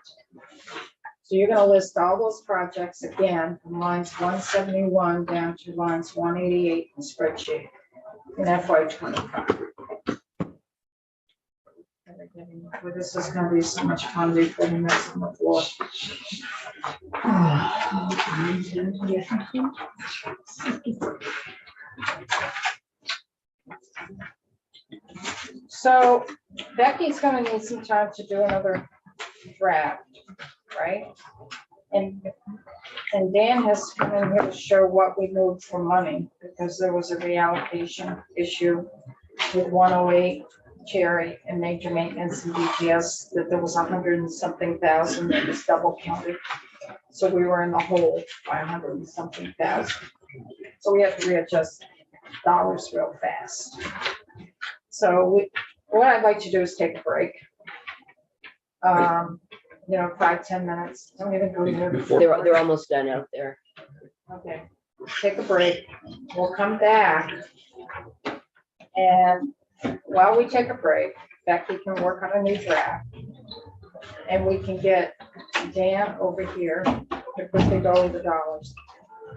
So you're gonna list all those projects again, from lines 171 down to lines 188 in the spreadsheet in FY '25. Well, this is gonna be so much fun before the next on the floor. So Becky's gonna need some time to do another draft, right? And Dan has come in here to show what we moved for money, because there was a reallocation issue with 108 Cherry and major maintenance and DTS, that there was 100 and something thousand that was double counted. So we were in the hole by 100 and something thousand. So we have to readjust dollars real fast. So what I'd like to do is take a break. 5-10 minutes. Don't even go there. They're almost done out there. Okay, take a break. We'll come back. And while we take a break, Becky can work on a new draft. And we can get Dan over here to quickly go over the dollars.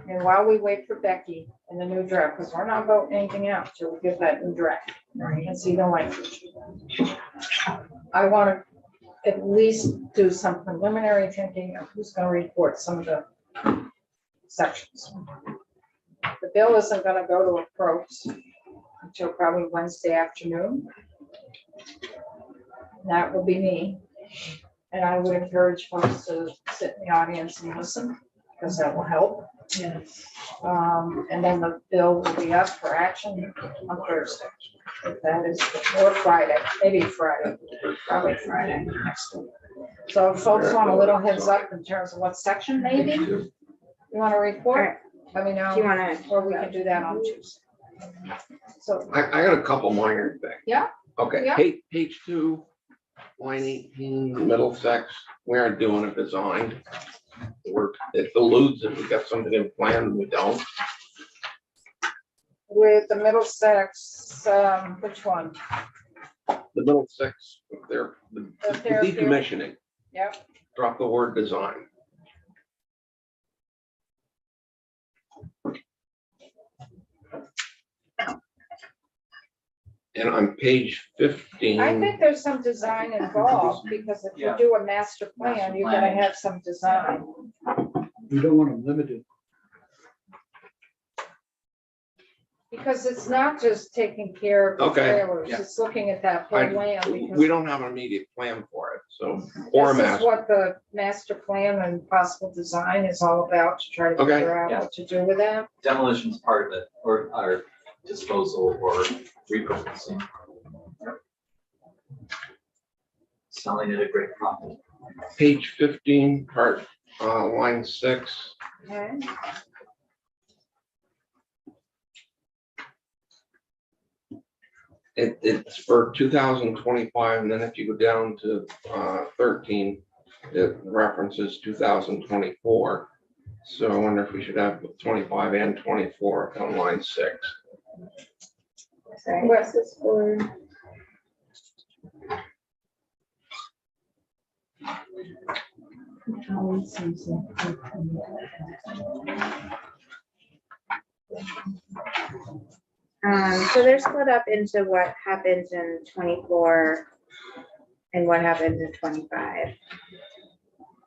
And while we wait for Becky and the new draft, because we're not voting anything out till we get that new draft, you can see the language. I want to at least do some preliminary thinking of who's going to report some of the sections. The bill isn't going to go to approach until probably Wednesday afternoon. That will be me. And I would encourage folks to sit in the audience and listen, because that will help. Yes. And then the bill will be up for action on Thursday. If that is, or Friday, maybe Friday, probably Friday next week. So if folks want a little heads up in terms of what section maybe you want to report, let me know. Do you want to? Or we can do that on Tuesday. So, I got a couple minor things. Yeah. Okay, Yeah. page 2, line 18, Middlesex, we aren't doing a design. It alludes if we got something in plan and we don't. with the Middlesex, which one? The Middlesex, the decommissioning, Yep. drop the word design. And on page 15. I think there's some design involved, because if you do a master plan, you're gonna have some design. You don't want to limit it. Because it's not just taking care of the Okay, trailers, yeah. it's looking at that whole land. We Because don't have an immediate plan for it, So, or a This is master. what the master plan and possible design is all about, to try to Okay. figure out what to do with that. Demolition's part of it, or our disposal or repurposing. Selling at a great profit. Page 15, part, line 6. Okay. It's for 2025, and then if you go down to 13, it references 2024. So I wonder if we should have 25 and 24 on line 6. Sorry, what's this for? So they're split up into what happens in 24 and what happens in 25.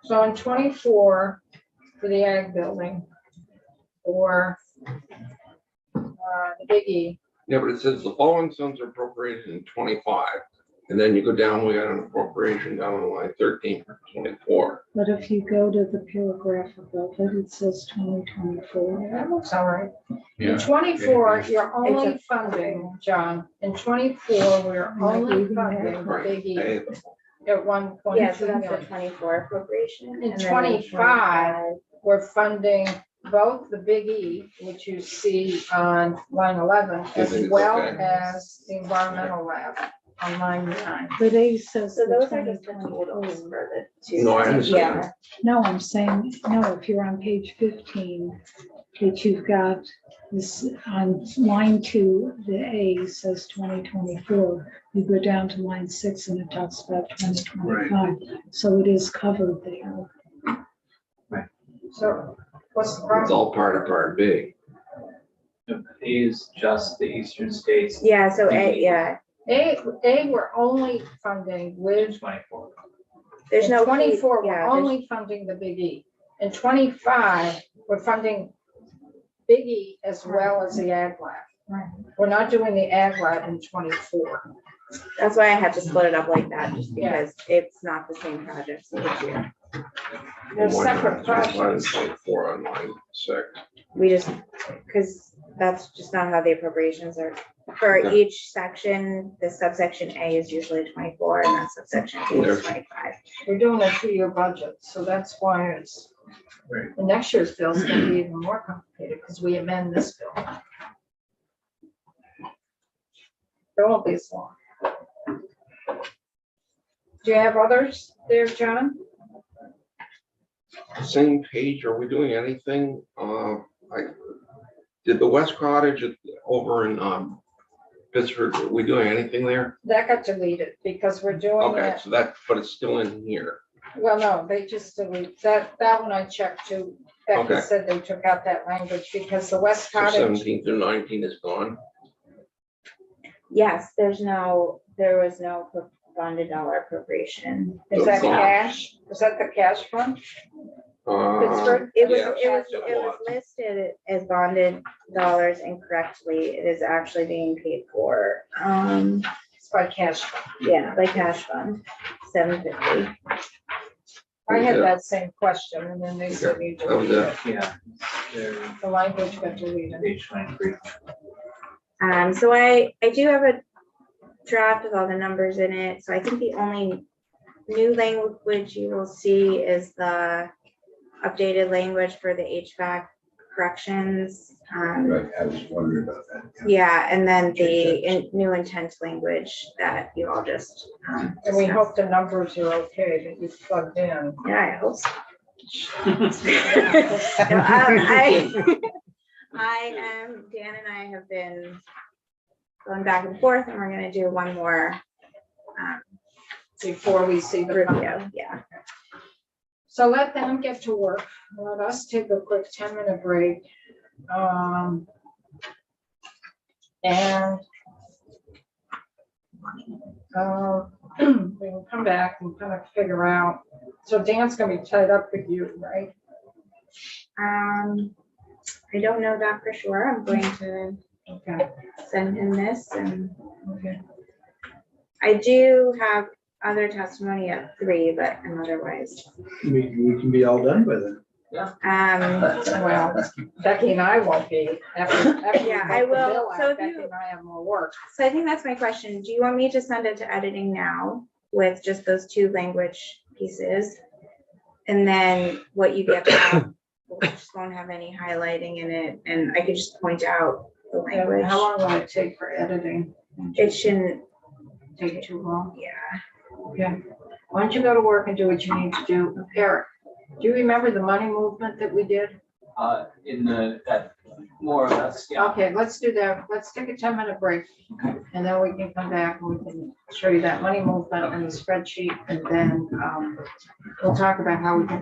So in 24, for the ag building, or the Big E, Yeah, but it says the following sums are appropriated in 25. And then you go down, we got an appropriation down on line 13 for 24. But if you go to the paragraph above it, it says 2024. that looks all right. Yeah. In 24, you're only funding, John, in 24, we're only funding the Big E Hey, at 1.2 Yeah, so that's the million. 24 appropriation. In and then 25, we're funding both the Big E, which you see on line 11, as it's well okay. as the environmental lab on line 9. But A says So the those are just the totals 2024. for the two. No, I sections. understand. Yeah. No, I'm saying, no, if you're on page 15, that you've got this on line 2, the A says 2024. You go down to line 6 and it talks about 2025. So it is covered there. So what's the It's problem? all part of part B. A is just the eastern states. Yeah, so yeah, A, we're only funding with, 24. there's in no. 24, we're yeah, only funding the Big E. In 25, we're funding Big E as well as the ag lab. We're not doing the ag lab in 24. That's why I had to split it up like that, just because it's not the same projects each year. They're separate projects. 24 on line 6. We just, because that's just not how the appropriations are. For Okay. each section, the subsection A is usually 24 and then subsection B is 25. We're doing a 2-year budget, so that's why it's, Right. the next year's bill is gonna be even more complicated, because we amend this bill. It won't be as long. Do you have others there, John? Same page, are we doing anything? Did the West Cottage over in Pittsburgh, are we doing anything there? That got deleted because we're doing Okay, it, so that, but it's still in here. well, no, they just deleted, that one I checked too. Becky Okay. said they took out that language because the West So Cottage, 17 through 19 is gone. Yes, there was no bonded dollar appropriation. is that Yeah. cash? Is that the cash fund? Pittsburgh? It was, yes, it was listed as bonded dollars incorrectly. It is actually being paid for, It's by cash fund. yeah, by cash fund, $750. I had that same question and then they said you That was deleted it. it. Yeah. They're The language got deleted. page 23. So I do have a draft with all the numbers in it. So I think the only new language you will see is the updated language for the HVAC corrections. Right, I was wondering about that. Yeah, and then the new intent language that you all just. And we hope the numbers are okay that you plugged in. Yeah, I hope so. Dan and I have been going back and forth, and we're gonna do one more Before we see the. review, yeah. So let them get to work. Let us take a quick 10-minute break. And we can come back and kind of figure out. So Dan's gonna be tied up with you, right? I don't know that for sure. I'm going to Okay. send him this, and Okay. I do have other testimony at 3, but I'm otherwise. We can be all done by then. Well, Becky and I won't be. After we Yeah, vote I the will. bill out, So if Becky you- and I have more work. So I think that's my question. Do you want me to send it to editing now with just those 2 language pieces? And then what you get back, just won't have any highlighting in it, and I could just point out the language. How long will it take for editing? It shouldn't, Take too long? yeah. Okay. Why don't you go to work and do what you need to do? Eric, do you remember the money movement that we did? That more or less, yeah. Okay, let's do that. Let's take a 10-minute break. And then we can come back and we can show you that money movement and the spreadsheet, and then we'll talk about how we can